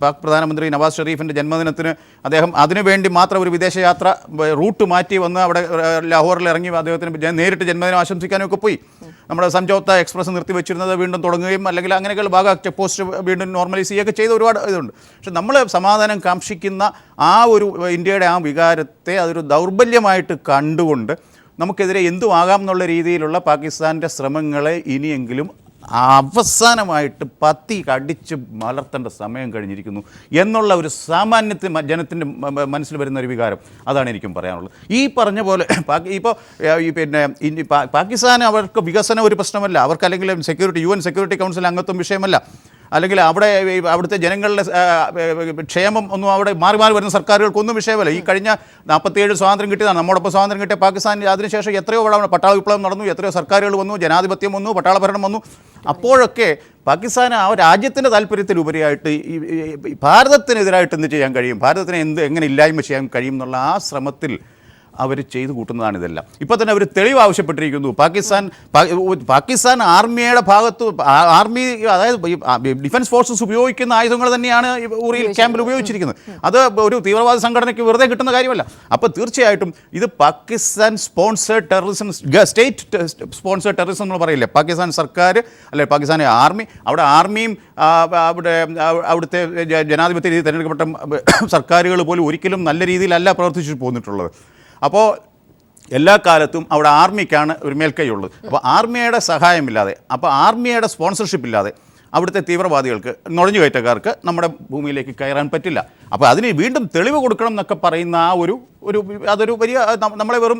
പാക് പ്രധാനമന്ത്രി നവാസ് ഷെരീഫിൻ്റെ ജന്മദിനത്തിന് അദ്ദേഹം അതിനുവേണ്ടി മാത്രം ഒരു വിദേശയാത്ര റൂട്ട് മാറ്റി വന്ന് അവിടെ ലാഹോറിൽ ഇറങ്ങി അദ്ദേഹത്തിന് നേരിട്ട് ജന്മദിനം ആശംസിക്കാനൊക്കെ പോയി. നമ്മുടെ സംജോത്ത എക്സ്പ്രസ് നിർത്തിവെച്ചിരുന്നത് വീണ്ടും തുടങ്ങുകയും അല്ലെങ്കിൽ അങ്ങനെയൊക്കെ ചെക്ക് പോസ്റ്റ് വീണ്ടും നോർമലൈസ് ചെയ്യുകയൊക്കെ ചെയ്ത ഒരുപാട് ഇതുണ്ട്. പക്ഷെ നമ്മൾ സമാധാനം കാക്ഷിക്കുന്ന ആ ഒരു ഇന്ത്യയുടെ ആ വികാരത്തെ അതൊരു ദൗർബല്യമായിട്ട് കണ്ടുകൊണ്ട് നമുക്കെതിരെ എന്തുമാകാം എന്നുള്ള രീതിയിലുള്ള പാകിസ്ഥാൻ്റെ ശ്രമങ്ങളെ ഇനിയെങ്കിലും അവസാനമായിട്ട് പത്തി കടിച്ച് മലർത്തേണ്ട സമയം കഴിഞ്ഞിരിക്കുന്നു എന്നുള്ള ഒരു സാമാന്യത്തിന് ജനത്തിൻ്റെ മനസ്സിൽ വരുന്ന ഒരു വികാരം, അതാണ് എനിക്കും പറയാനുള്ളത്. ഈ പറഞ്ഞ പോലെ ഇപ്പോൾ പിന്നെ പാകിസ്ഥാൻ അവർക്ക് വികസനം ഒരു പ്രശ്നമല്ല, അവർക്ക് അല്ലെങ്കിൽ UN സെക്യൂരിറ്റി കൗൺസിൽ അംഗത്വം വിഷയമല്ല, അല്ലെങ്കിൽ അവിടുത്തെ ജനങ്ങളുടെ ക്ഷേമം ഒന്നും അവിടെ മാറി വരുന്ന സർക്കാരുകൾക്കൊന്നും വിഷയമല്ല. ഈ കഴിഞ്ഞ 47 സ്വാതന്ത്ര്യം കിട്ടിയതാണ്, നമ്മോടൊപ്പം സ്വാതന്ത്ര്യം കിട്ടിയ പാകിസ്ഥാൻ അതിനുശേഷം എത്രയോ പട്ടാള വിപ്ലവം നടന്നു, എത്രയോ സർക്കാരുകൾ വന്നു, ജനാധിപത്യം വന്നു, പട്ടാള ഭരണം വന്നു. അപ്പോഴൊക്കെ പാകിസ്ഥാൻ ആ രാജ്യത്തിൻ്റെ താല്പര്യത്തിലുപരിയായിട്ട് ഈ ഭാരതത്തിനെതിരായിട്ട് എന്ത് ചെയ്യാൻ കഴിയും, ഭാരതത്തിനെ എങ്ങനെ ഇല്ലായ്മ ചെയ്യാൻ കഴിയും എന്നുള്ള ആ ശ്രമത്തിൽ അവർ ചെയ്തു കൂട്ടുന്നതാണ് ഇതെല്ലാം. ഇപ്പോൾ തന്നെ അവർ തെളിവ് ആവശ്യപ്പെട്ടിരിക്കുന്നു. പാകിസ്ഥാൻ ആർമിയുടെ ഭാഗത്ത് അതായത് ഡിഫൻസ് ഫോഴ്സസ് ഉപയോഗിക്കുന്ന ആയുധങ്ങൾ തന്നെയാണ് ഉറിയിൽ ക്യാമ്പിൽ ഉപയോഗിച്ചിരിക്കുന്നത്. അത് ഒരു തീവ്രവാദ സംഘടനയ്ക്ക് വെറുതെ കിട്ടുന്ന കാര്യമല്ല. അപ്പോൾ തീർച്ചയായിട്ടും ഇത് Pakistan sponsored terrorism, state sponsored terrorism എന്ന് പറയില്ലേ, പാകിസ്ഥാൻ സർക്കാർ അല്ലെ പാകിസ്ഥാൻ ആർമി, അവിടെ ആർമിയും അവിടുത്തെ ജനാധിപത്യ രീതി തിരഞ്ഞെടുക്കപ്പെട്ട സർക്കാരുകൾ പോലും ഒരിക്കലും നല്ല രീതിയിലല്ല പ്രവർത്തിച്ചു പോന്നിട്ടുള്ളത്. അപ്പോൾ എല്ലാ കാലത്തും അവിടെ ആർമിക്കാണ് ഒരു മേൽക്കൈയുള്ളത്. അപ്പോൾ ആർമിയുടെ സഹായമില്ലാതെ, അപ്പോൾ ആർമിയുടെ സ്പോൺസർഷിപ്പ് ഇല്ലാതെ അവിടുത്തെ തീവ്രവാദികൾക്ക്, നുഴഞ്ഞുകയറ്റക്കാർക്ക് നമ്മുടെ ഭൂമിയിലേക്ക് കയറാൻ പറ്റില്ല. അപ്പോൾ അതിന് വീണ്ടും തെളിവ് കൊടുക്കണം എന്നൊക്കെ പറയുന്ന ആ അതൊരു വലിയ നമ്മളെ വെറും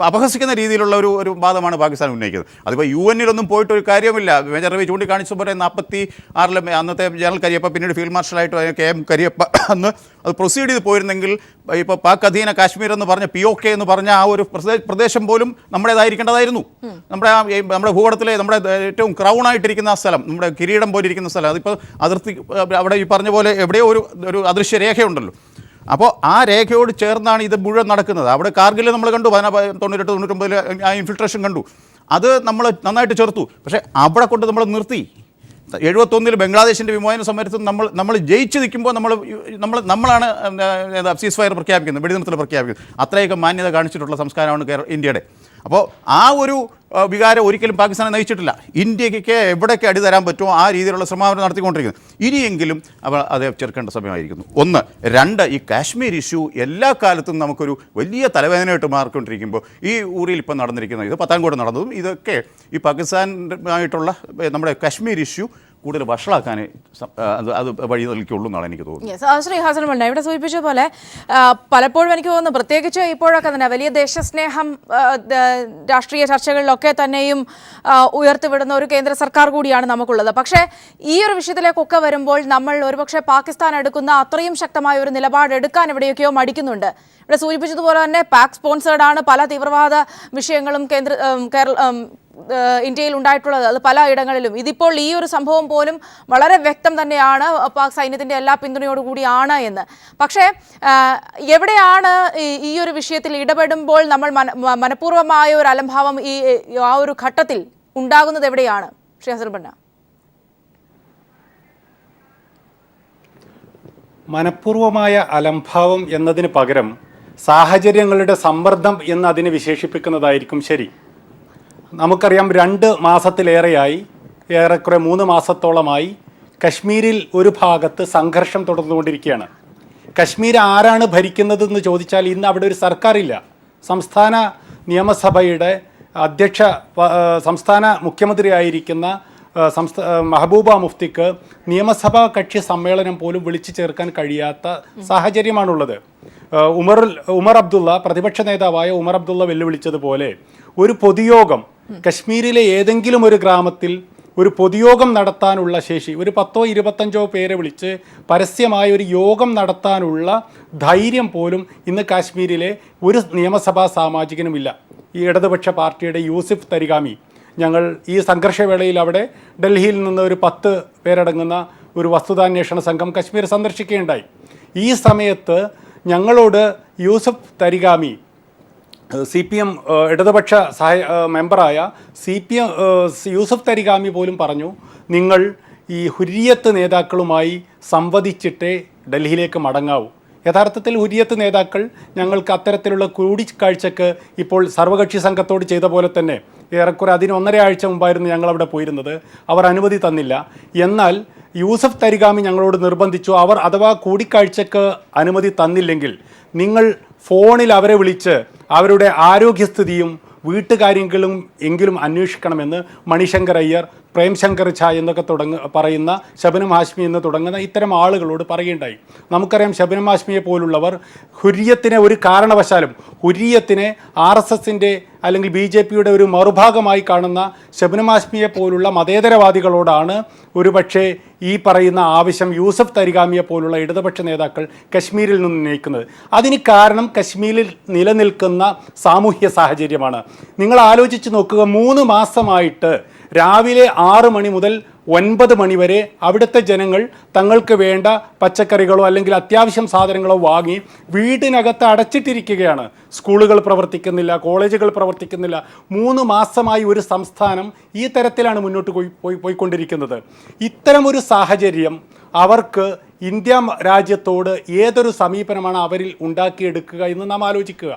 അപഹസിക്കുന്ന രീതിയിലുള്ള ഒരു വാദമാണ് പാകിസ്ഥാൻ ഉന്നയിക്കുന്നത്. അതിപ്പോൾ UN പോയിട്ട് ഒരു കാര്യമില്ല. മേജർ രവി ചൂണ്ടിക്കാണിച്ച പോലെ 46 അന്നത്തെ ജനറൽ കരിയപ്പ, പിന്നീട് ഫീൽഡ് മാർഷലായിട്ട് KM കരിയപ്പ അന്ന് അത് പ്രൊസീഡ് ചെയ്ത് പോയിരുന്നെങ്കിൽ ഇപ്പോൾ പാക് അധീന കാശ്മീർ എന്ന് പറഞ്ഞ POK എന്ന് പറഞ്ഞ ആ ഒരു പ്രദേശം പോലും നമ്മുടേതായിരിക്കേണ്ടതായിരുന്നു. നമ്മുടെ ഭൂപടത്തിലെ നമ്മുടെ ഏറ്റവും ക്രൗണായിട്ടിരിക്കുന്ന ആ സ്ഥലം, നമ്മുടെ കിരീടം പോലെ ഇരിക്കുന്ന സ്ഥലം, അതിപ്പോൾ അതിർത്തി അവിടെ ഈ പറഞ്ഞ പോലെ എവിടെയോ ഒരു അദൃശ്യ രേഖയുണ്ടല്ലോ. അപ്പോൾ ആ രേഖയോട് ചേർന്നാണ് ഇത് മുഴുവൻ നടക്കുന്നത്. അവിടെ കാർഗിൽ നമ്മൾ കണ്ടു, 98-99 ആ ഇൻഫിൽട്രേഷൻ കണ്ടു, അത് നമ്മൾ നന്നായിട്ട് ചേർത്തു. പക്ഷേ അവിടെ കൊണ്ട് നമ്മൾ നിർത്തി. 71 ബംഗ്ലാദേശിൻ്റെ വിമോചന സമരത്തിൽ നമ്മൾ ജയിച്ച് നിൽക്കുമ്പോൾ നമ്മളാണ് സീസ് ഫയർ പ്രഖ്യാപിക്കുന്നത്, വെടിനിർത്തൽ പ്രഖ്യാപിക്കുന്നത്. അത്രയൊക്കെ മാന്യത കാണിച്ചിട്ടുള്ള സംസ്കാരമാണ് ഇന്ത്യയുടെ. അപ്പോൾ ആ ഒരു വികാരം ഒരിക്കലും പാകിസ്ഥാനെ നയിച്ചിട്ടില്ല. ഇന്ത്യക്ക് എവിടേക്ക് അടി തരാൻ പറ്റുമോ ആ രീതിയിലുള്ള ശ്രമം നടത്തിക്കൊണ്ടിരിക്കുന്നത്. ഇനിയെങ്കിലും അവർ അത് ചെറുക്കേണ്ട സമയമായിരിക്കുന്നു. 1. 2, ഈ കാശ്മീർ ഇഷ്യൂ എല്ലാ കാലത്തും നമുക്കൊരു വലിയ തലവേദനയായിട്ട് മാറിക്കൊണ്ടിരിക്കുമ്പോൾ ഈ ഊറിൽ ഇപ്പോൾ നടന്നിരിക്കുന്നത്, ഇത് പത്താൻകോട് നടന്നതും ഇതൊക്കെ ഈ പാകിസ്ഥാനായിട്ടുള്ള നമ്മുടെ കാശ്മീർ ഇഷ്യൂ കൂടുതൽ വഷളാക്കാൻ അത് വഴി നൽകിയുള്ളൂ എന്നാണ് എനിക്ക് തോന്നുന്നത്. ശ്രീ ഹസൻ മണ്ണ ഇവിടെ സൂചിപ്പിച്ച പോലെ പലപ്പോഴും എനിക്ക് തോന്നുന്നു, പ്രത്യേകിച്ച് ഇപ്പോഴൊക്കെ തന്നെ വലിയ ദേശസ്നേഹം രാഷ്ട്രീയ ചർച്ചകളിലൊക്കെ തന്നെയും ഉയർത്തിവിടുന്ന ഒരു കേന്ദ്ര സർക്കാർ കൂടിയാണ് നമുക്കുള്ളത്. പക്ഷേ ഈ ഒരു വിഷയത്തിലേക്കൊക്കെ വരുമ്പോൾ നമ്മൾ ഒരുപക്ഷെ പാകിസ്ഥാൻ എടുക്കുന്ന അത്രയും ശക്തമായ ഒരു നിലപാട് എടുക്കാൻ എവിടെയൊക്കെയോ മടിക്കുന്നുണ്ട്. ഇവിടെ സൂചിപ്പിച്ചതുപോലെ തന്നെ പാക് സ്പോൺസേർഡ് ആണ് പല തീവ്രവാദ വിഷയങ്ങളും ഇന്ത്യയിൽ ഉണ്ടായിട്ടുള്ളത്, അത് പല ഇടങ്ങളിലും. ഇതിപ്പോൾ ഈ ഒരു സംഭവം പോലും വളരെ വ്യക്തം തന്നെയാണ്, പാക് സൈന്യത്തിൻ്റെ എല്ലാ പിന്തുണയോടുകൂടിയാണ് എന്ന്. പക്ഷേ എവിടെയാണ് ഈ ഒരു വിഷയത്തിൽ ഇടപെടുമ്പോൾ നമ്മൾ മനഃപൂർവ്വമായ ഒരു അലംഭാവം ആ ഒരു ഘട്ടത്തിൽ ഉണ്ടാകുന്നത് എവിടെയാണ് ശ്രീ ഹസൻ ബണ്ണ? മനഃപൂർവമായ അലംഭാവം എന്നതിന് പകരം സാഹചര്യങ്ങളുടെ സമ്മർദ്ദം എന്ന് അതിനെ വിശേഷിപ്പിക്കുന്നതായിരിക്കും ശരി. നമുക്കറിയാം 2 മാസത്തിലേറെയായി, ഏറെക്കുറെ 3 മാസത്തോളമായി കശ്മീരിൽ ഒരു ഭാഗത്ത് സംഘർഷം തുടർന്നുകൊണ്ടിരിക്കുകയാണ്. കശ്മീർ ആരാണ് ഭരിക്കുന്നതെന്ന് ചോദിച്ചാൽ ഇന്ന് അവിടെ ഒരു സർക്കാരില്ല. സംസ്ഥാന നിയമസഭയുടെ സംസ്ഥാന മുഖ്യമന്ത്രിയായിരിക്കുന്ന മെഹബൂബ മുഫ്തിക്ക് നിയമസഭാ കക്ഷി സമ്മേളനം പോലും വിളിച്ചു ചേർക്കാൻ കഴിയാത്ത സാഹചര്യമാണുള്ളത്. ഉമർ അബ്ദുള്ള, പ്രതിപക്ഷ നേതാവായ ഉമർ അബ്ദുള്ള വെല്ലുവിളിച്ചതുപോലെ ഒരു പൊതുയോഗം കശ്മീരിലെ ഏതെങ്കിലും ഒരു ഗ്രാമത്തിൽ ഒരു പൊതുയോഗം നടത്താനുള്ള ശേഷി, ഒരു 10-25 പേരെ വിളിച്ച് പരസ്യമായ ഒരു യോഗം നടത്താനുള്ള ധൈര്യം പോലും ഇന്ന് കാശ്മീരിലെ ഒരു നിയമസഭാ സാമാജികനുമില്ല. ഈ ഇടതുപക്ഷ പാർട്ടിയുടെ യൂസിഫ് തരിഗാമി, ഞങ്ങൾ ഈ സംഘർഷവേളയിൽ അവിടെ ഡൽഹിയിൽ നിന്ന് ഒരു 10 പേരടങ്ങുന്ന ഒരു വസ്തുതാന്വേഷണ സംഘം കശ്മീർ സന്ദർശിക്കുകയുണ്ടായി. ഈ സമയത്ത് ഞങ്ങളോട് യൂസഫ് തരിഗാമി, CPM ഇടതുപക്ഷ മെമ്പറായ CPM യൂസഫ് തരിഗാമി പോലും പറഞ്ഞു, നിങ്ങൾ ഈ ഹുരിയത്ത് നേതാക്കളുമായി സംവദിച്ചിട്ടേ ഡൽഹിയിലേക്ക് മടങ്ങാവൂ. യഥാർത്ഥത്തിൽ ഹുരിയത്ത് നേതാക്കൾ ഞങ്ങൾക്ക് അത്തരത്തിലുള്ള കൂടിക്കാഴ്ചക്ക് ഇപ്പോൾ സർവകക്ഷി സംഘത്തോട് ചെയ്ത പോലെ തന്നെ ഏറെക്കുറെ അതിന് 1.5 ആഴ്ച മുമ്പായിരുന്നു ഞങ്ങളവിടെ പോയിരുന്നത്. അവർ അനുമതി തന്നില്ല. എന്നാൽ യൂസഫ് തരിഗാമി ഞങ്ങളോട് നിർബന്ധിച്ചു, അവർ അഥവാ കൂടിക്കാഴ്ചക്ക് അനുമതി തന്നില്ലെങ്കിൽ നിങ്ങൾ ഫോണിൽ അവരെ വിളിച്ച് അവരുടെ ആരോഗ്യസ്ഥിതിയും വീട്ടുകാര്യങ്ങളും എങ്കിലും അന്വേഷിക്കണമെന്ന് മണിശങ്കർ അയ്യർ, പ്രേംശങ്കർ ഝാ എന്നൊക്കെ പറയുന്ന ശബനം ഹാഷ്മി എന്ന് തുടങ്ങുന്ന ഇത്തരം ആളുകളോട് പറയുകയുണ്ടായി. നമുക്കറിയാം ശബനം ഹാഷ്മിയെ പോലുള്ളവർ ഹുരിയത്തിനെ ഒരു കാരണവശാലും, ഹുരിയത്തിനെ RSSൻ്റെ അല്ലെങ്കിൽ BJPയുടെ ഒരു മറുഭാഗമായി കാണുന്ന ശബനം ഹാഷ്മിയെ പോലുള്ള മതേതരവാദികളോടാണ് ഒരുപക്ഷെ ഈ പറയുന്ന ആവശ്യം യൂസഫ് തരിഗാമിയെ പോലുള്ള ഇടതുപക്ഷ നേതാക്കൾ കശ്മീരിൽ നിന്ന് ഉന്നയിക്കുന്നത്. അതിന് കാരണം കശ്മീരിൽ നിലനിൽക്കുന്ന സാമൂഹ്യ സാഹചര്യമാണ്. നിങ്ങൾ ആലോചിച്ച് നോക്കുക, 3 മാസമായിട്ട് രാവിലെ 6 മണി മുതൽ 9 മണി വരെ അവിടുത്തെ ജനങ്ങൾ തങ്ങൾക്ക് വേണ്ട പച്ചക്കറികളോ അല്ലെങ്കിൽ അത്യാവശ്യം സാധനങ്ങളോ വാങ്ങി വീടിനകത്ത് അടച്ചിട്ടിരിക്കുകയാണ്. സ്കൂളുകൾ പ്രവർത്തിക്കുന്നില്ല, കോളേജുകൾ പ്രവർത്തിക്കുന്നില്ല. 3 മാസമായി ഒരു സംസ്ഥാനം ഈ തരത്തിലാണ് മുന്നോട്ട് പോയിക്കൊണ്ടിരിക്കുന്നത്. ഇത്തരമൊരു സാഹചര്യം അവർക്ക് ഇന്ത്യ രാജ്യത്തോട് ഏതൊരു സമീപനമാണ് അവരിൽ ഉണ്ടാക്കിയെടുക്കുക എന്ന് നാം ആലോചിക്കുക.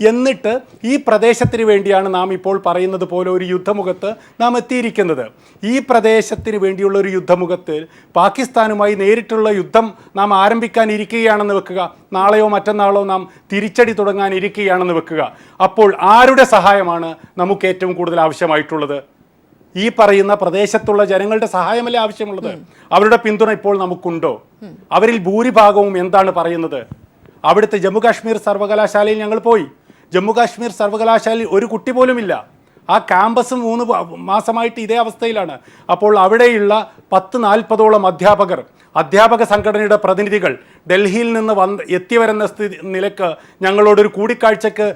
എന്നിട്ട് ഈ പ്രദേശത്തിന് വേണ്ടിയാണ് നാം ഇപ്പോൾ പറയുന്നത് പോലെ ഒരു യുദ്ധമുഖത്ത് നാം എത്തിയിരിക്കുന്നത്. ഈ പ്രദേശത്തിന് വേണ്ടിയുള്ള ഒരു യുദ്ധമുഖത്ത് പാകിസ്ഥാനുമായി നേരിട്ടുള്ള യുദ്ധം നാം ആരംഭിക്കാനിരിക്കുകയാണെന്ന് വെക്കുക. നാളെയോ മറ്റന്നാളോ നാം തിരിച്ചടി തുടങ്ങാനിരിക്കുകയാണെന്ന് വെക്കുക. അപ്പോൾ ആരുടെ സഹായമാണ് നമുക്ക് ഏറ്റവും കൂടുതൽ ആവശ്യമായിട്ടുള്ളത്? ഈ പറയുന്ന പ്രദേശത്തുള്ള ജനങ്ങളുടെ സഹായമല്ലേ ആവശ്യമുള്ളത്? അവരുടെ പിന്തുണ ഇപ്പോൾ നമുക്കുണ്ടോ? അവരിൽ ഭൂരിഭാഗവും എന്താണ് പറയുന്നത്? അവിടുത്തെ ജമ്മു കാശ്മീർ സർവകലാശാലയിൽ ഞങ്ങൾ പോയി. ജമ്മു കാശ്മീർ സർവകലാശാലയിൽ ഒരു കുട്ടി പോലുമില്ല. ആ ക്യാമ്പസ് 3 മാസമായിട്ട് ഇതേ അവസ്ഥയിലാണ്. അപ്പോൾ അവിടെയുള്ള 10-40ഓളം അധ്യാപക സംഘടനയുടെ പ്രതിനിധികൾ ഡൽഹിയിൽ നിന്ന് എത്തിവരുന്ന നിലക്ക് ഞങ്ങളോടൊരു കൂടിക്കാഴ്ചക്ക്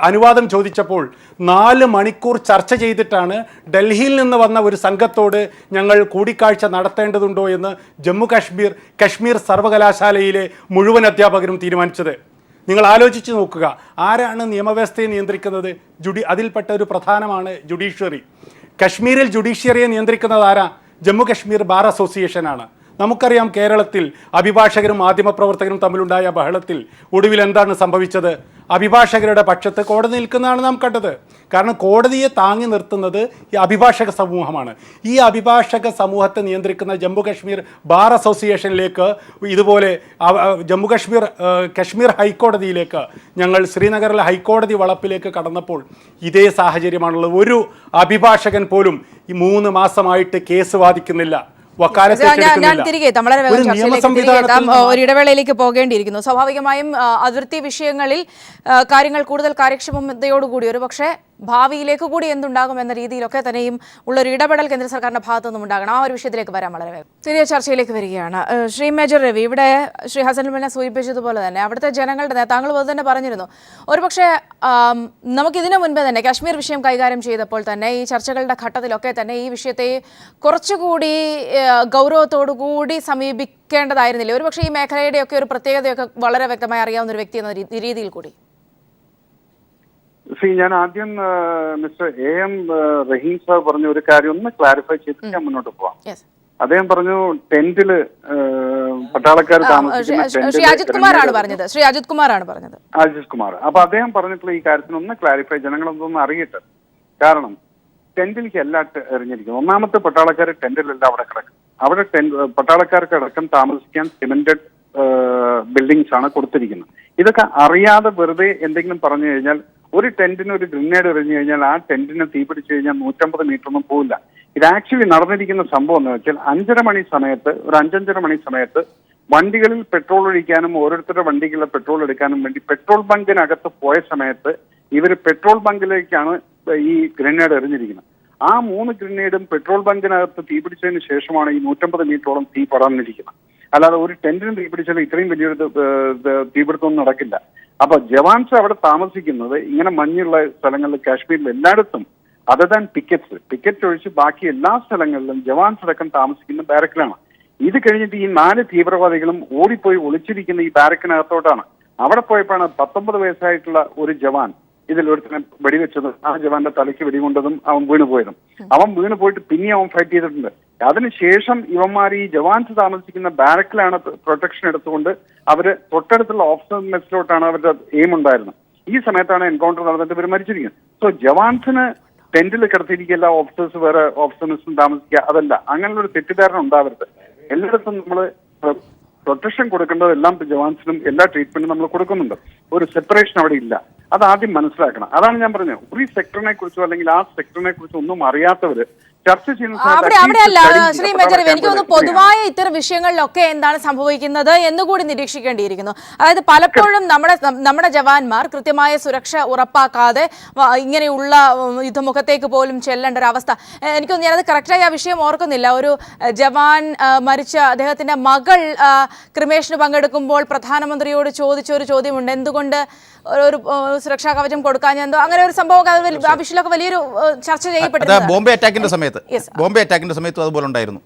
അനുവാദം ചോദിച്ചപ്പോൾ 4 മണിക്കൂർ ചർച്ച ചെയ്തിട്ടാണ് ഡൽഹിയിൽ നിന്ന് വന്ന ഒരു സംഘത്തോട് ഞങ്ങൾ കൂടിക്കാഴ്ച നടത്തേണ്ടതുണ്ടോ എന്ന് ജമ്മു കാശ്മീർ സർവകലാശാലയിലെ മുഴുവൻ അധ്യാപകരും തീരുമാനിച്ചത്. നിങ്ങൾ ആലോചിച്ച് നോക്കുക, ആരാണ് നിയമവ്യവസ്ഥയെ നിയന്ത്രിക്കുന്നത്? അതിൽപ്പെട്ട ഒരു പ്രധാനമാണ് ജുഡീഷ്യറി. കശ്മീരിൽ ജുഡീഷ്യറിയെ നിയന്ത്രിക്കുന്നത് ആരാ? ജമ്മു കാശ്മീർ ബാർ അസോസിയേഷനാണ്. നമുക്കറിയാം കേരളത്തിൽ അഭിഭാഷകരും മാധ്യമപ്രവർത്തകരും തമ്മിലുണ്ടായ ബഹളത്തിൽ ഒടുവിൽ എന്താണ് സംഭവിച്ചത്? അഭിഭാഷകരുടെ പക്ഷത്ത് കോടതി നിൽക്കുന്നതാണ് നാം കണ്ടത്. കാരണം കോടതിയെ താങ്ങി നിർത്തുന്നത് ഈ അഭിഭാഷക സമൂഹമാണ്. ഈ അഭിഭാഷക സമൂഹത്തെ നിയന്ത്രിക്കുന്ന ജമ്മു കാശ്മീർ ബാർ അസോസിയേഷനിലേക്ക് ഇതുപോലെ കശ്മീർ ഹൈക്കോടതിയിലേക്ക് ഞങ്ങൾ ശ്രീനഗറിലെ ഹൈക്കോടതി വളപ്പിലേക്ക് കടന്നപ്പോൾ ഇതേ സാഹചര്യമാണുള്ളത്. ഒരു അഭിഭാഷകൻ പോലും ഈ 3 മാസമായിട്ട് കേസ് വാദിക്കുന്നില്ല. ഞാൻ തിരികെ വളരെ ഒരു ഇടവേളയിലേക്ക് പോകേണ്ടിയിരിക്കുന്നു. സ്വാഭാവികമായും അതിർത്തി വിഷയങ്ങളിൽ കാര്യങ്ങൾ കൂടുതൽ കാര്യക്ഷമതയോടുകൂടി ഒരു പക്ഷേ ഭാവിയിലേക്ക് കൂടി എന്തുണ്ടാകും എന്ന രീതിയിലൊക്കെ തന്നെയും ഉള്ളൊരു ഇടപെടൽ കേന്ദ്ര സർക്കാരിന്റെ ഭാഗത്തു നിന്നും ഉണ്ടാകണം. ആ ഒരു വിഷയത്തിലേക്ക് വരാൻ വളരെ വേഗം തിരികെ ചർച്ചയിലേക്ക് വരികയാണ്. ശ്രീ മേജർ രവി, ഇവിടെ ശ്രീ ഹസൻ പിന്നെ സൂചിപ്പിച്ചതുപോലെ തന്നെ അവിടുത്തെ ജനങ്ങളുടെ താങ്കൾ തന്നെ പറഞ്ഞിരുന്നു, ഒരുപക്ഷെ നമുക്കിതിനു മുൻപേ തന്നെ കാശ്മീർ വിഷയം കൈകാര്യം ചെയ്തപ്പോൾ തന്നെ ഈ ചർച്ചകളുടെ ഘട്ടത്തിലൊക്കെ തന്നെ ഈ വിഷയത്തെ കുറച്ചുകൂടി ഗൗരവത്തോടുകൂടി സമീപിക്കേണ്ടതായിരുന്നില്ല? ഒരുപക്ഷെ ഈ മേഖലയുടെയൊക്കെ ഒരു പ്രത്യേകതയൊക്കെ വളരെ വ്യക്തമായി അറിയാവുന്ന ഒരു വ്യക്തി എന്ന രീതിയിൽ കൂടി. ഞാൻ ആദ്യം മിസ്റ്റർ AM റഹീം സാർ പറഞ്ഞ ഒരു കാര്യം ഒന്ന് ക്ലാരിഫൈ ചെയ്തിട്ട് ഞാൻ മുന്നോട്ട് പോവാം. അദ്ദേഹം പറഞ്ഞു ടെന്റില് പട്ടാളക്കാർ അജിത് കുമാറാണ് പറഞ്ഞത്. അപ്പൊ അദ്ദേഹം പറഞ്ഞിട്ടുള്ള ഈ കാര്യത്തിന് ഒന്ന് ക്ലാരിഫൈ, ജനങ്ങളൊന്നും അറിയട്ടെ. കാരണം ടെന്റിലേക്കല്ല എറിഞ്ഞിരിക്കുന്നത്. ഒന്നാമത്തെ പട്ടാളക്കാർ ടെന്റിലല്ല അവിടെ കിടക്കും. അവിടെ പട്ടാളക്കാർക്ക് അടക്കം താമസിക്കാൻ സിമെന്റഡ് ബിൽഡിങ്സ് ആണ് കൊടുത്തിരിക്കുന്നത്. ഇതൊക്കെ അറിയാതെ വെറുതെ എന്തെങ്കിലും പറഞ്ഞു കഴിഞ്ഞാൽ ഒരു ടെന്റിന് ഒരു ഗ്രനേഡ് എറിഞ്ഞു കഴിഞ്ഞാൽ ആ ടെന്റിന് തീ പിടിച്ചു കഴിഞ്ഞാൽ 150 മീറ്റർ ഒന്നും പോവില്ല. ഇത് ആക്ച്വലി നടന്നിരിക്കുന്ന സംഭവം എന്ന് വെച്ചാൽ 5:30 മണി സമയത്ത്, ഒരു 5:30 മണി സമയത്ത് വണ്ടികളിൽ പെട്രോൾ ഒഴിക്കാനും ഓരോരുത്തരുടെ വണ്ടികളിലെ പെട്രോൾ എടുക്കാനും വേണ്ടി പെട്രോൾ ബങ്കിനകത്ത് പോയ സമയത്ത് ഇവർ പെട്രോൾ ബങ്കിലേക്കാണ് ഈ ഗ്രനേഡ് എറിഞ്ഞിരിക്കുന്നത്. ആ 3 ഗ്രനേഡും പെട്രോൾ ബങ്കിനകത്ത് തീ പിടിച്ചതിന് ശേഷമാണ് ഈ 150 മീറ്ററോളം തീ പടർന്നിരിക്കുന്നത്. അല്ലാതെ ഒരു ടെന്റിന് തീ പിടിച്ചാൽ ഇത്രയും വലിയൊരു തീപിടുത്തമൊന്നും നടക്കില്ല. അപ്പൊ ജവാൻസ് അവിടെ താമസിക്കുന്നത് ഇങ്ങനെ മഞ്ഞുള്ള സ്ഥലങ്ങളിൽ, കാശ്മീരിൽ എല്ലായിടത്തും അതർ ദാൻ പിക്കറ്റ്സ് ഒഴിച്ച് ബാക്കി എല്ലാ സ്ഥലങ്ങളിലും ജവാൻസ് അടക്കം താമസിക്കുന്ന ബാരക്കിലാണ്. ഇത് കഴിഞ്ഞിട്ട് ഈ 4 തീവ്രവാദികളും ഓടിപ്പോയി ഒളിച്ചിരിക്കുന്ന ഈ ബാരക്കിനകത്തോട്ടാണ്. അവിടെ പോയപ്പോഴാണ് 19 വയസ്സായിട്ടുള്ള ഒരു ജവാൻ ഇതിൽ ഒരുത്തനെ വെടിവെച്ചതും ആ ജവാന്റെ തലയ്ക്ക് വെടികൊണ്ടതും അവൻ വീണുപോയതും. അവൻ വീണ് പോയിട്ട് പിന്നെ അവൻ ഫൈറ്റ് ചെയ്തിട്ടുണ്ട്. അതിനുശേഷം ഇവന്മാർ ഈ ജവാൻസ് താമസിക്കുന്ന ബാരക്കിലാണ് പ്രൊട്ടക്ഷൻ എടുത്തുകൊണ്ട് അവര് തൊട്ടടുത്തുള്ള ഓഫീസർ മെസ്സിലോട്ടാണ് അവരുടെ എയിം ഉണ്ടായിരുന്നത്. ഈ സമയത്താണ് എൻകൗണ്ടർ നടന്നിട്ട് ഇവർ മരിച്ചിരിക്കുന്നത്. സോ ജവാൻസിന് ടെന്റിൽ കിടത്തിയിരിക്കില്ല, ഓഫീസേഴ്സ് വേറെ ഓഫീസർ മെസ്സിലും താമസിക്കുക, അതല്ല. അങ്ങനെയുള്ള ഒരു തെറ്റിദ്ധാരണ ഉണ്ടാവരുത്. എല്ലായിടത്തും നമ്മൾ പ്രൊട്ടക്ഷൻ കൊടുക്കേണ്ടത് എല്ലാം ജവാൻസിനും എല്ലാ ട്രീറ്റ്മെന്റും നമ്മൾ കൊടുക്കുന്നുണ്ട്. ഒരു സെപ്പറേഷൻ അവിടെ ഇല്ല. അത് ആദ്യം മനസ്സിലാക്കണം. അതാണ് ഞാൻ പറഞ്ഞത്. ഒരു സെക്ടറിനെ കുറിച്ചോ അല്ലെങ്കിൽ ആ സെക്ടറിനെ കുറിച്ചോ ഒന്നും അറിയാത്തവര് ചർച്ച അവിടെയല്ല ശ്രീ മേജർ, എനിക്ക് തോന്നുന്നു പൊതുവായ ഇത്തരം വിഷയങ്ങളിലൊക്കെ എന്താണ് സംഭവിക്കുന്നത് എന്നുകൂടി നിരീക്ഷിക്കേണ്ടിയിരിക്കുന്നു. അതായത് പലപ്പോഴും നമ്മുടെ ജവാന്മാർ കൃത്യമായ സുരക്ഷ ഉറപ്പാക്കാതെ ഇങ്ങനെയുള്ള യുദ്ധമുഖത്തേക്ക് പോലും ചെല്ലേണ്ട ഒരു അവസ്ഥ. എനിക്കൊന്നും ഞാനത് കറക്റ്റായി ആ വിഷയം ഓർക്കുന്നില്ല. ഒരു ജവാൻ മരിച്ച അദ്ദേഹത്തിന്റെ മകൾ ക്രിമേഷന് പങ്കെടുക്കുമ്പോൾ പ്രധാനമന്ത്രിയോട് ചോദിച്ച ഒരു ചോദ്യമുണ്ട്, എന്തുകൊണ്ട് ഒരു സുരക്ഷാ കവചം കൊടുക്കാൻ, എന്തോ അങ്ങനെ ഒരു സംഭവം ആ വിഷയമൊക്കെ വലിയൊരു ചർച്ച ചെയ്യപ്പെട്ടു. ബോംബെ അറ്റാക്കിന്റെ സമയത്ത് അതുപോലെ ഉണ്ടായിരുന്നു.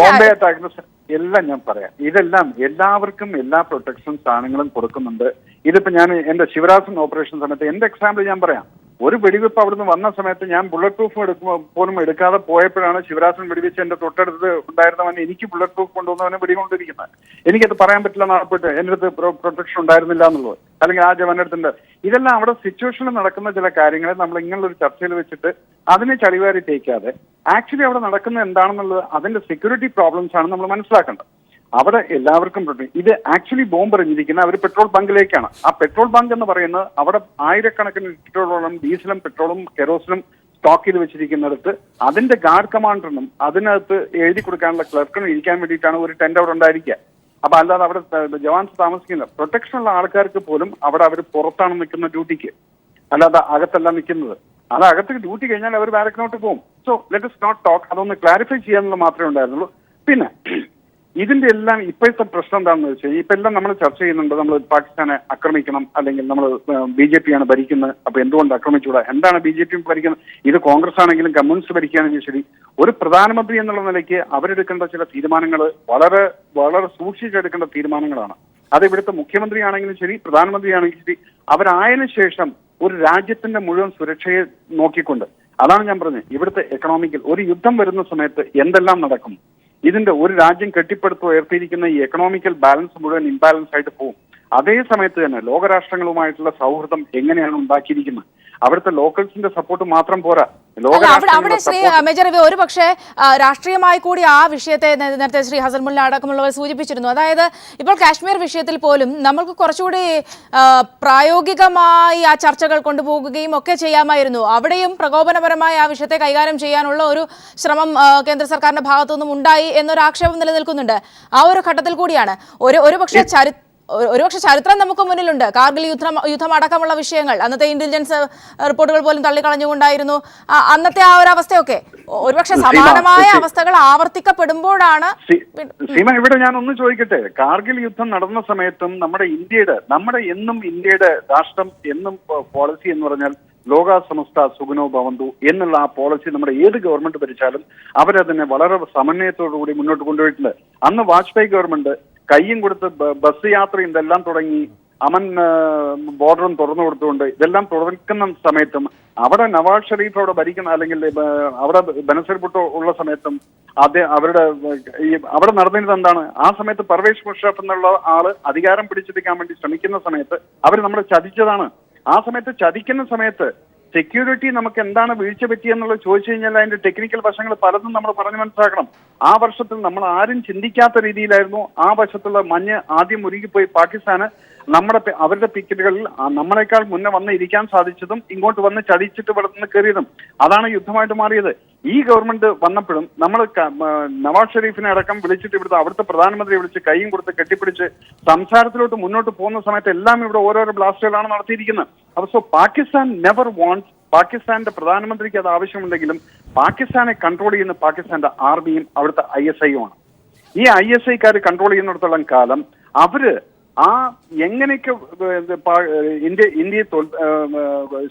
ബോംബെ അറ്റാക്കിന്റെ എല്ലാം ഞാൻ പറയാം. ഇതെല്ലാം എല്ലാവർക്കും എല്ലാ പ്രൊട്ടക്ഷൻ സാധനങ്ങളും കൊടുക്കുന്നുണ്ട്. ഇതിപ്പോ ഞാൻ എന്റെ ശിവരാസൻ ഓപ്പറേഷൻ സമയത്ത് എന്റെ എക്സാമ്പിൾ ഞാൻ പറയാം. ഒരു വെടിവെപ്പ് അവിടുന്ന് വന്ന സമയത്ത് ഞാൻ ബുള്ളറ്റ് പ്രൂഫ് പോലും എടുക്കാതെ പോയപ്പോഴാണ് ശിവരാസൻ വെടിവെച്ച് എന്റെ തൊട്ടടുത്ത് ഉണ്ടായിരുന്നവൻ എനിക്ക് ബുള്ളറ്റ് പ്രൂഫ് കൊണ്ടുവന്നവനെ വെടികൊണ്ടിരിക്കുന്നത്. എനിക്കത് പറയാൻ പറ്റില്ല, നാളെപ്പോയിട്ട് എന്റെ അടുത്ത് പ്രൊട്ടക്ഷൻ ഉണ്ടായിരുന്നില്ല എന്നുള്ളത്, അല്ലെങ്കിൽ ആ ജവാന്റെ അടുത്തുണ്ട്. ഇതെല്ലാം അവിടെ സിറ്റുവേഷനിൽ നടക്കുന്ന ചില കാര്യങ്ങളെ നമ്മൾ ഇങ്ങനെയുള്ള ഒരു ചർച്ചയിൽ വെച്ചിട്ട് അതിനെ ചളിവാരി തേക്കാതെ ആക്ച്വലി അവിടെ നടക്കുന്നത് എന്താണെന്നുള്ളത് അതിന്റെ സെക്യൂരിറ്റി പ്രോബ്ലംസ് ആണ് നമ്മൾ മനസ്സിലാക്കേണ്ടത്. അവിടെ എല്ലാവർക്കും ഇത് ആക്ച്വലി ബോംബ് എറിഞ്ഞിരിക്കുന്ന അവർ പെട്രോൾ ബങ്കിലേക്കാണ്. ആ പെട്രോൾ ബങ്ക് എന്ന് പറയുന്നത് അവിടെ ആയിരക്കണക്കിന് ലിറ്ററോളം ഡീസലും പെട്രോളും കെറോസിനും സ്റ്റോക്ക് ചെയ്ത് വെച്ചിരിക്കുന്നിടത്ത് അതിന്റെ ഗാർഡ് കമാൻഡറിനും അതിനകത്ത് എഴുതി കൊടുക്കാനുള്ള ക്ലർക്കിനും ഇരിക്കാൻ വേണ്ടിയിട്ടാണ് ഒരു ടെന്റ് അവിടെ ഉണ്ടായിരിക്കുക. അപ്പൊ അല്ലാതെ അവിടെ ജവാൻസ് താമസിക്കുന്നത് പ്രൊട്ടക്ഷനുള്ള ആൾക്കാർക്ക് പോലും അവിടെ അവർ പുറത്താണ് നിൽക്കുന്ന ഡ്യൂട്ടിക്ക്, അല്ലാതെ അകത്തല്ല നിൽക്കുന്നത്. അത് അകത്ത് ഡ്യൂട്ടി കഴിഞ്ഞാൽ അവർ ബാരക്കിനോട്ട് പോകും. So let us not talk. അതൊന്ന് ക്ലാരിഫൈ ചെയ്യാനുള്ള മാത്രമേ ഉണ്ടായിരുന്നുള്ളൂ. പിന്നെ ഇതിന്റെ എല്ലാം ഇപ്പോഴത്തെ പ്രശ്നം എന്താണെന്ന് വെച്ചാൽ ഇപ്പൊ എല്ലാം നമ്മൾ ചർച്ച ചെയ്യുന്നുണ്ട്. നമ്മൾ പാകിസ്ഥാനെ ആക്രമിക്കണം, അല്ലെങ്കിൽ നമ്മൾ BJP ആണ് ഭരിക്കുന്നത്, അപ്പൊ എന്തുകൊണ്ട് ആക്രമിച്ചുകൂടാ? എന്താണ് BJP ഭരിക്കുന്നത്? ഇത് കോൺഗ്രസ് ആണെങ്കിലും കമ്മ്യൂണിസ്റ്റ് ഭരിക്കുകയാണെങ്കിലും ശരി, ഒരു പ്രധാനമന്ത്രി എന്നുള്ള നിലയ്ക്ക് അവരെടുക്കേണ്ട ചില തീരുമാനങ്ങൾ വളരെ വളരെ സൂക്ഷിച്ചെടുക്കേണ്ട തീരുമാനങ്ങളാണ്. അത് ഇവിടുത്തെ മുഖ്യമന്ത്രി ആണെങ്കിലും ശരി, പ്രധാനമന്ത്രി ആണെങ്കിലും ശരി, അവരായതിനു ശേഷം ഒരു രാജ്യത്തിന്റെ മുഴുവൻ സുരക്ഷയെ നോക്കിക്കൊണ്ട്, അതാണ് ഞാൻ പറഞ്ഞത്. ഇവിടുത്തെ എക്കണോമിക്കൽ ഒരു യുദ്ധം വരുന്ന സമയത്ത് എന്തെല്ലാം നടക്കും, ഇതിന്റെ ഒരു രാജ്യം കെട്ടിപ്പടുത്ത് ഉയർത്തിയിരിക്കുന്ന ഈ എക്കണോമിക്കൽ ബാലൻസ് മുഴുവൻ ഇംബാലൻസ് ആയിട്ട് പോകും. അതേ സമയത്ത് തന്നെ ലോകരാഷ്ട്രങ്ങളുമായിട്ടുള്ള സൗഹൃദം എങ്ങനെയാണ് ഉണ്ടാക്കിയിരിക്കുന്നത്? അവിടുത്തെ ലോക്കൽസിന്റെ സപ്പോർട്ട് മാത്രം പോരാ. അവിടെ ശ്രീ മേജർ രവി ഒരു പക്ഷേ രാഷ്ട്രീയമായി കൂടി ആ വിഷയത്തെ നേരത്തെ ശ്രീ ഹസൻ മുല്ല അടക്കമുള്ളവർ സൂചിപ്പിച്ചിരുന്നു. അതായത് ഇപ്പോൾ കാശ്മീർ വിഷയത്തിൽ പോലും നമ്മൾക്ക് കുറച്ചുകൂടി പ്രായോഗികമായി ആ ചർച്ചകൾ കൊണ്ടുപോകുകയും ഒക്കെ ചെയ്യാമായിരുന്നു. അവിടെയും പ്രകോപനപരമായ ആ വിഷയത്തെ കൈകാര്യം ചെയ്യാനുള്ള ഒരു ശ്രമം കേന്ദ്ര സർക്കാരിന്റെ ഭാഗത്തുനിന്നും ഉണ്ടായി എന്നൊരു ആക്ഷേപം നിലനിൽക്കുന്നുണ്ട്. ആ ഒരു ഘട്ടത്തിൽ കൂടിയാണ് ഒരുപക്ഷെ ചരിത്രം നമുക്ക് മുന്നിലുണ്ട്. കാർഗിൽ യുദ്ധം അടക്കമുള്ള വിഷയങ്ങൾ അന്നത്തെ ഇന്റലിജൻസ് റിപ്പോർട്ടുകൾ പോലും തള്ളിക്കളഞ്ഞുകൊണ്ടായിരുന്നു അന്നത്തെ ആ ഒരു അവസ്ഥയൊക്കെ. ഒരുപക്ഷെ സമാനമായ അവസ്ഥകൾ ആവർത്തിക്കപ്പെടുമ്പോഴാണ്. സീമ, ഇവിടെ ഞാൻ ഒന്ന് ചോദിക്കട്ടെ. കാർഗിൽ യുദ്ധം നടന്ന സമയത്തും നമ്മുടെ ഇന്ത്യയുടെ രാഷ്ട്രം എന്നും പോളിസി എന്ന് പറഞ്ഞാൽ ലോക സമസ്ത സുഖനോ ഭവന്തു എന്നുള്ള ആ പോളിസി നമ്മുടെ ഏത് ഗവൺമെന്റ് ഭരിച്ചാലും അവരതിനെ വളരെ സമന്വയത്തോടു കൂടി മുന്നോട്ട് കൊണ്ടുപോയിട്ടുണ്ട്. അന്ന് വാജ്പേയി ഗവൺമെന്റ് കയ്യും കൊടുത്ത് ബസ് യാത്രയും ഇതെല്ലാം തുടങ്ങി, അമൻ ബോർഡറും തുറന്നു കൊടുത്തുകൊണ്ട് ഇതെല്ലാം തുറക്കുന്ന സമയത്തും അവിടെ നവാസ് ഷെരീഫ് അവിടെ ഭരിക്കുന്ന, അല്ലെങ്കിൽ അവിടെ ബനസീർ ഭുട്ടോ ഉള്ള സമയത്തും അവിടെ നടന്നിരുന്നത് എന്താണ്? ആ സമയത്ത് പർവേസ് മുഷറഫ് എന്നുള്ള ആള് അധികാരം പിടിച്ചെടുക്കാൻ വേണ്ടി ശ്രമിക്കുന്ന സമയത്ത് അവർ നമ്മളെ ചതിച്ചതാണ്. ആ സമയത്ത് ചതിക്കുന്ന സമയത്ത് സെക്യൂരിറ്റി നമുക്ക് എന്താണ് വീഴ്ച പറ്റിയെന്നുള്ളത് ചോദിച്ചു കഴിഞ്ഞാൽ അതിന്റെ ടെക്നിക്കൽ വശങ്ങൾ പലതും നമ്മൾ പറഞ്ഞു മനസ്സിലാക്കണം. ആ വർഷത്തിൽ നമ്മൾ ആരും ചിന്തിക്കാത്ത രീതിയിലായിരുന്നു ആ വശത്തുള്ള മഞ്ഞ് ആദ്യം ഉരുകിപ്പോയി പാകിസ്ഥാന് അവരുടെ പിക്കറ്റുകളിൽ നമ്മളെക്കാൾ മുന്നേ വന്ന് ഇരിക്കാൻ സാധിച്ചതും ഇങ്ങോട്ട് വന്ന് ചടിച്ചിട്ട് ഇവിടെ നിന്ന് കയറിയതും. അതാണ് യുദ്ധമായിട്ട് മാറിയത്. ഈ ഗവൺമെന്റ് വന്നപ്പോഴും നമ്മൾ നവാസ് ഷെരീഫിനെ അടക്കം വിളിച്ചിട്ട് അവിടുത്തെ പ്രധാനമന്ത്രിയെ വിളിച്ച് കൈയും കൊടുത്ത് കെട്ടിപ്പിടിച്ച് സംസാരത്തിലോട്ട് മുന്നോട്ട് പോകുന്ന സമയത്ത് എല്ലാം ഇവിടെ ഓരോരോ ബ്ലാസ്റ്റുകളാണ് നടത്തിയിരിക്കുന്നത്. അപ്പോൾ പാകിസ്ഥാൻ നെവർ വാണ്ട്സ്, പാകിസ്ഥാന്റെ പ്രധാനമന്ത്രിക്ക് അത് ആവശ്യമുണ്ടെങ്കിലും പാകിസ്ഥാനെ കൺട്രോൾ ചെയ്യുന്ന പാകിസ്ഥാന്റെ ആർമിയും അവിടുത്തെ ISIയുമാണ്. ഈ ISIക്കാർ കൺട്രോൾ ചെയ്യുന്നിടത്തോളം കാലം അവര് എങ്ങനെയൊക്കെ ഇന്ത്യയെ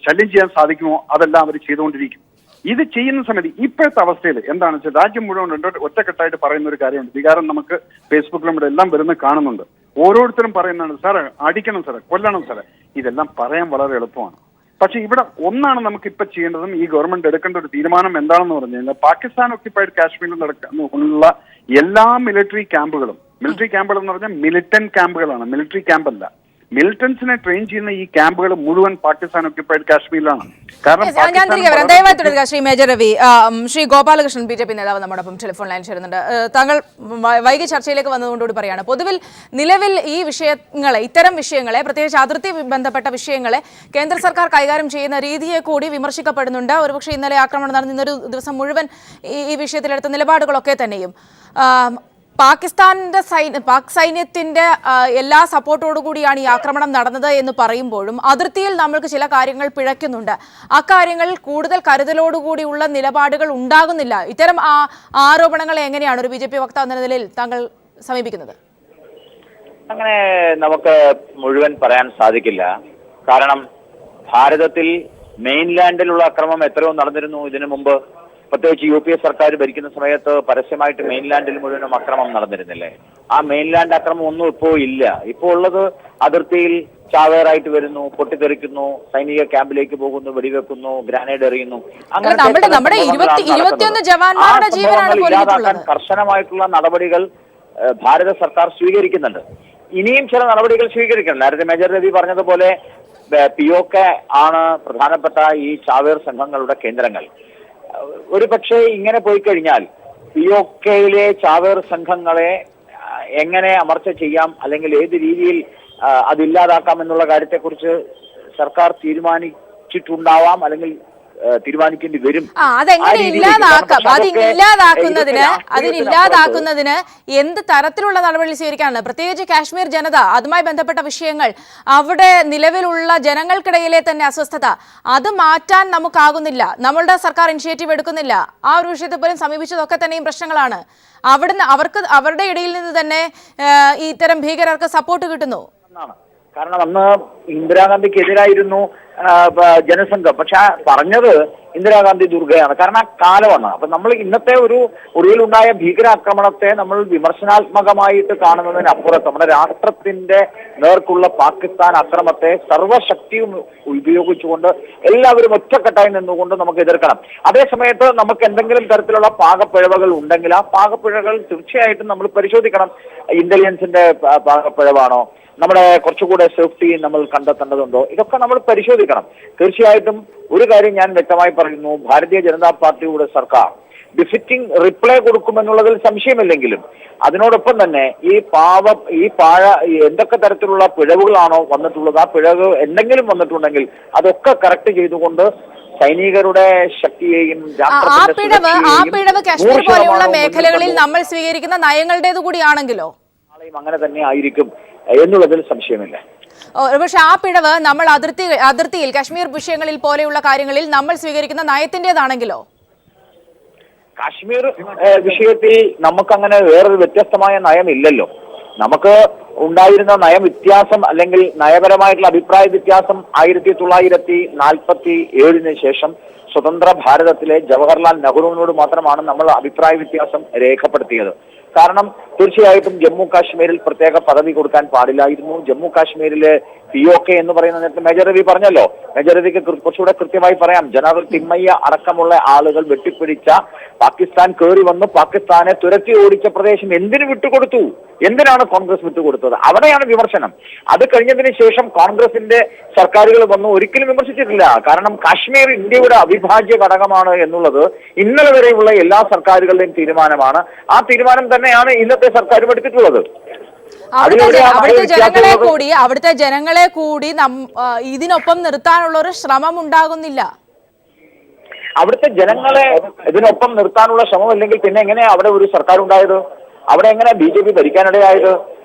ശല്യം ചെയ്യാൻ സാധിക്കുമോ അതെല്ലാം അവർ ചെയ്തുകൊണ്ടിരിക്കും. ഇത് ചെയ്യുന്ന സമയത്ത് ഇപ്പോഴത്തെ അവസ്ഥയിൽ എന്താണെന്ന് വെച്ചാൽ രാജ്യം മുഴുവൻ ഒറ്റക്കെട്ടായിട്ട് പറയുന്ന ഒരു കാര്യമുണ്ട്. വികാരം നമുക്ക് ഫേസ്ബുക്കിലും ഇവിടെ എല്ലാം വരുന്ന കാണുന്നുണ്ട്. ഓരോരുത്തരും പറയുന്നതാണ്, സാറേ അടിക്കണം സാറേ, കൊല്ലണം സാറേ. ഇതെല്ലാം പറയാൻ വളരെ എളുപ്പമാണ്. പക്ഷെ ഇവിടെ ഒന്നാണ് നമുക്ക് ഇപ്പൊ ചെയ്യേണ്ടതും ഈ ഗവൺമെന്റ് എടുക്കേണ്ട ഒരു തീരുമാനം എന്താണെന്ന് പറഞ്ഞു കഴിഞ്ഞാൽ പാകിസ്ഥാൻ ഒക്യുപ്പൈഡ് കാശ്മീരിൽ നടക്കുന്ന എല്ലാ മിലിറ്ററി ക്യാമ്പുകൾ എന്ന് പറഞ്ഞാൽ മിലിറ്റന്റ് ക്യാമ്പുകളാണ്, മിലിറ്ററി ക്യാമ്പല്ല. മിലിറ്റൻസിനെ ട്രെയിൻ ചെയ്യുന്ന ഈ ക്യാമ്പുകൾ മുഴുവൻ പാകിസ്ഥാൻ ഒക്യുപ്പൈഡ് കാശ്മീരിലാണ്. ഞാൻ തിരികെ വരാം. ദയവായി തുടരുക ശ്രീ മേജർ രവി. ശ്രീ ഗോപാലകൃഷ്ണൻ BJP നേതാവ് നമ്മോടൊപ്പം ടെലിഫോൺ ലൈൻ ചേരുന്നുണ്ട്. താങ്കൾ വൈകി ചർച്ചയിലേക്ക് വന്നതുകൊണ്ടുകൂടി പറയാണ്, നിലവിൽ ഈ വിഷയങ്ങളെ, ഇത്തരം വിഷയങ്ങളെ, പ്രത്യേകിച്ച് അതിർത്തി ബന്ധപ്പെട്ട വിഷയങ്ങളെ കേന്ദ്ര സർക്കാർ കൈകാര്യം ചെയ്യുന്ന രീതിയെ കൂടി വിമർശിക്കപ്പെടുന്നുണ്ട്. ഒരുപക്ഷെ ഇന്നലെ ആക്രമണം നടന്ന ഇന്നൊരു ദിവസം മുഴുവൻ ഈ വിഷയത്തിലെടുത്ത നിലപാടുകളൊക്കെ തന്നെയും പാക് സൈന്യത്തിന്റെ എല്ലാ സപ്പോർട്ടോടുകൂടിയാണ് ഈ ആക്രമണം നടന്നത് എന്ന് പറയുമ്പോഴും അതിർത്തിയിൽ നമ്മൾക്ക് ചില കാര്യങ്ങൾ പിഴയ്ക്കുന്നുണ്ട്. അക്കാര്യങ്ങളിൽ കൂടുതൽ കരുതലോടുകൂടിയുള്ള നിലപാടുകൾ ഉണ്ടാകുന്നില്ല. ഇത്തരം ആരോപണങ്ങളെ എങ്ങനെയാണ് ഒരു BJP വക്താവ് എന്ന നിലയിൽ താങ്കൾ സമീപിക്കുന്നത്? അങ്ങനെ നമുക്ക് മുഴുവൻ പറയാൻ സാധിക്കില്ല. കാരണം ഭാരതത്തിൽ മെയിൻലാൻഡിലുള്ള അക്രമം എത്രയോ നടന്നിരുന്നു ഇതിനു മുമ്പ്. പ്രത്യേകിച്ച് UPA സർക്കാർ ഭരിക്കുന്ന സമയത്ത് പരസ്യമായിട്ട് മെയിൻലാൻഡിൽ മുഴുവനും അക്രമം നടന്നിരുന്നില്ലേ? ആ മെയിൻലാൻഡ് അക്രമം ഒന്നും ഇപ്പോൾ ഇല്ല. ഇപ്പോൾ ഉള്ളത് അതിർത്തിയിൽ ചാവേറായിട്ട് വരുന്നു, പൊട്ടിത്തെറിക്കുന്നു, സൈനിക ക്യാമ്പിലേക്ക് പോകുന്നു, വെടിവെക്കുന്നു, ഗ്രാനേഡ് എറിയുന്നു. ഇല്ലാതാക്കാൻ കർശനമായിട്ടുള്ള നടപടികൾ ഭാരത സർക്കാർ സ്വീകരിക്കുന്നുണ്ട്. ഇനിയും ചില നടപടികൾ സ്വീകരിക്കണം. നേരത്തെ മേജർ രവി പറഞ്ഞതുപോലെ POK ആണ് പ്രധാനപ്പെട്ട ഈ ചാവേർ സംഘങ്ങളുടെ കേന്ദ്രങ്ങൾ. ഒരു പക്ഷേ ഇങ്ങനെ പോയി കഴിഞ്ഞാൽ POKയിലെ ചാവേർ സംഘങ്ങളെ എങ്ങനെ അമർച്ച ചെയ്യാം, അല്ലെങ്കിൽ ഏത് രീതിയിൽ അതില്ലാതാക്കാം എന്നുള്ള കാര്യത്തെക്കുറിച്ച് സർക്കാർ തീരുമാനിച്ചിട്ടുണ്ടാവാം, അല്ലെങ്കിൽ തീരുമാനിക്കേണ്ടി വരും. അതിനില്ലാതാക്കുന്നതിന് എന്ത് തരത്തിലുള്ള നടപടി സ്വീകരിക്കാനാണ്? പ്രത്യേകിച്ച് കാശ്മീർ ജനത, അതുമായി ബന്ധപ്പെട്ട വിഷയങ്ങൾ, അവിടെ നിലവിലുള്ള ജനങ്ങൾക്കിടയിലെ തന്നെ അസ്വസ്ഥത, അത് മാറ്റാൻ നമുക്കാകുന്നില്ല. നമ്മളുടെ സർക്കാർ ഇനിഷ്യേറ്റീവ് എടുക്കുന്നില്ല. ആ ഒരു വിഷയത്തെ പോലും സമീപിച്ചതൊക്കെ തന്നെയും പ്രശ്നങ്ങളാണ്. അവിടുന്ന് അവരുടെ ഇടയിൽ നിന്ന് തന്നെ ഇത്തരം ഭീകരർക്ക് സപ്പോർട്ട് കിട്ടുന്നു. കാരണം അന്ന് ഇന്ദിരാഗാന്ധിക്കെതിരായിരുന്നു ജനസംഘം. പക്ഷെ പറഞ്ഞത് ഇന്ദിരാഗാന്ധി ദുർഗയാണ്. കാരണം ആ കാലമാണ്. അപ്പൊ നമ്മൾ ഇന്നത്തെ ഒരു ഒടുവിലുണ്ടായ ഭീകരാക്രമണത്തെ നമ്മൾ വിമർശനാത്മകമായിട്ട് കാണുന്നതിനപ്പുറത്ത് നമ്മുടെ രാഷ്ട്രത്തിന്റെ നേർക്കുള്ള പാകിസ്ഥാൻ അക്രമത്തെ സർവശക്തിയും ഉപയോഗിച്ചുകൊണ്ട് എല്ലാവരും ഒറ്റക്കെട്ടായി നിന്നുകൊണ്ട് നമുക്ക് എതിർക്കണം. അതേസമയത്ത് നമുക്ക് എന്തെങ്കിലും തരത്തിലുള്ള പാകപ്പിഴവുകൾ ഉണ്ടെങ്കിൽ ആ പാകപ്പിഴകൾ തീർച്ചയായിട്ടും നമ്മൾ പരിശോധിക്കണം. ഇന്റലിജൻസിന്റെ പാകപ്പിഴവാണോ, നമ്മുടെ കുറച്ചുകൂടെ സേഫ്റ്റി നമ്മൾ കണ്ടെത്തേണ്ടതുണ്ടോ, ഇതൊക്കെ നമ്മൾ പരിശോധിക്കണം. തീർച്ചയായിട്ടും ഒരു കാര്യം ഞാൻ വ്യക്തമായി പറയുന്നു, ഭാരതീയ ജനതാ പാർട്ടിയുടെ സർക്കാർ ഡിഫിറ്റിംഗ് റിപ്ലൈ കൊടുക്കുമെന്നുള്ളതിൽ സംശയമില്ലെങ്കിലും അതിനോടൊപ്പം തന്നെ ഈ എന്തൊക്കെ തരത്തിലുള്ള പിഴവുകളാണോ വന്നിട്ടുള്ളത്, ആ പിഴവ് എന്തെങ്കിലും വന്നിട്ടുണ്ടെങ്കിൽ അതൊക്കെ കറക്റ്റ് ചെയ്തുകൊണ്ട് സൈനികരുടെ ശക്തിയെയും കാശ്മീർ പോലെയുള്ള മേഖലകളിൽ നമ്മൾ സ്വീകരിക്കുന്ന നയങ്ങളുടേത് കൂടിയാണെങ്കിലോ അങ്ങനെ തന്നെ ആയിരിക്കും എന്നുള്ളതിൽ സംശയമില്ല. പക്ഷെ ആ പിഴവ് നമ്മൾ അതിർത്തിയിൽ കാശ്മീർ വിഷയങ്ങളിൽ പോലെയുള്ള കാര്യങ്ങളിൽ നമ്മൾ സ്വീകരിക്കുന്ന നയത്തിൻ്റെതാണെങ്കിലോ? കാശ്മീർ വിഷയത്തിൽ നമുക്കങ്ങനെ വേറൊരു വ്യത്യസ്തമായ നയമില്ലല്ലോ. നമുക്ക് ഉണ്ടായിരുന്ന നയവ്യത്യാസം അല്ലെങ്കിൽ നയപരമായിട്ടുള്ള അഭിപ്രായ വ്യത്യാസം 1947 ശേഷം സ്വതന്ത്ര ഭാരതത്തിലെ ജവഹർലാൽ നെഹ്റുവിനോട് മാത്രമാണ് നമ്മൾ അഭിപ്രായ വ്യത്യാസം രേഖപ്പെടുത്തിയത്. കാരണം തീർച്ചയായിട്ടും ജമ്മു കാശ്മീരിൽ പ്രത്യേക പദവി കൊടുക്കാൻ പാടില്ലായിരുന്നു. ജമ്മു കാശ്മീരിലെ POK എന്ന് പറയുന്ന നേരത്തെ മേജർ രവി പറഞ്ഞല്ലോ. മേജർ രവിക്ക് കുറച്ചുകൂടെ കൃത്യമായി പറയാം. ജനറൽ തിമ്മയ്യ അടക്കമുള്ള ആളുകൾ വെട്ടിപ്പിടിച്ച, പാകിസ്ഥാൻ കയറി വന്ന് പാകിസ്ഥാനെ തുരത്തി ഓടിച്ച പ്രദേശം എന്തിനു വിട്ടുകൊടുത്തു? എന്തിനാണ് കോൺഗ്രസ് വിട്ടുകൊടുത്തത്? അവിടെയാണ് വിമർശനം. അത് കഴിഞ്ഞതിന് ശേഷം കോൺഗ്രസിന്റെ സർക്കാരുകൾ വന്ന് ഒരിക്കലും വിമർശിച്ചിട്ടില്ല. കാരണം കാശ്മീർ ഇന്ത്യയുടെ അവിഭാജ്യ ഘടകമാണ് എന്നുള്ളത് ഇന്നലെ വരെയുള്ള എല്ലാ സർക്കാരുകളുടെയും തീരുമാനമാണ്. ആ തീരുമാനം തന്നെയാണ് ഇന്നത്തെ സർക്കാരും എടുത്തിട്ടുള്ളത്. അവിടുത്തെ ജനങ്ങളെ കൂടി ഇതിനൊപ്പം നിർത്താനുള്ള ഒരു ശ്രമം ഉണ്ടാകുന്നില്ല. അവിടുത്തെ ജനങ്ങളെ ഇതിനൊപ്പം നിർത്താനുള്ള ശ്രമം ഇല്ലെങ്കിൽ പിന്നെ എങ്ങനെയാ അവിടെ ഒരു സർക്കാർ ഉണ്ടായത്? അവിടെ എങ്ങനെ BJP ഭരിക്കാനിടയായത്?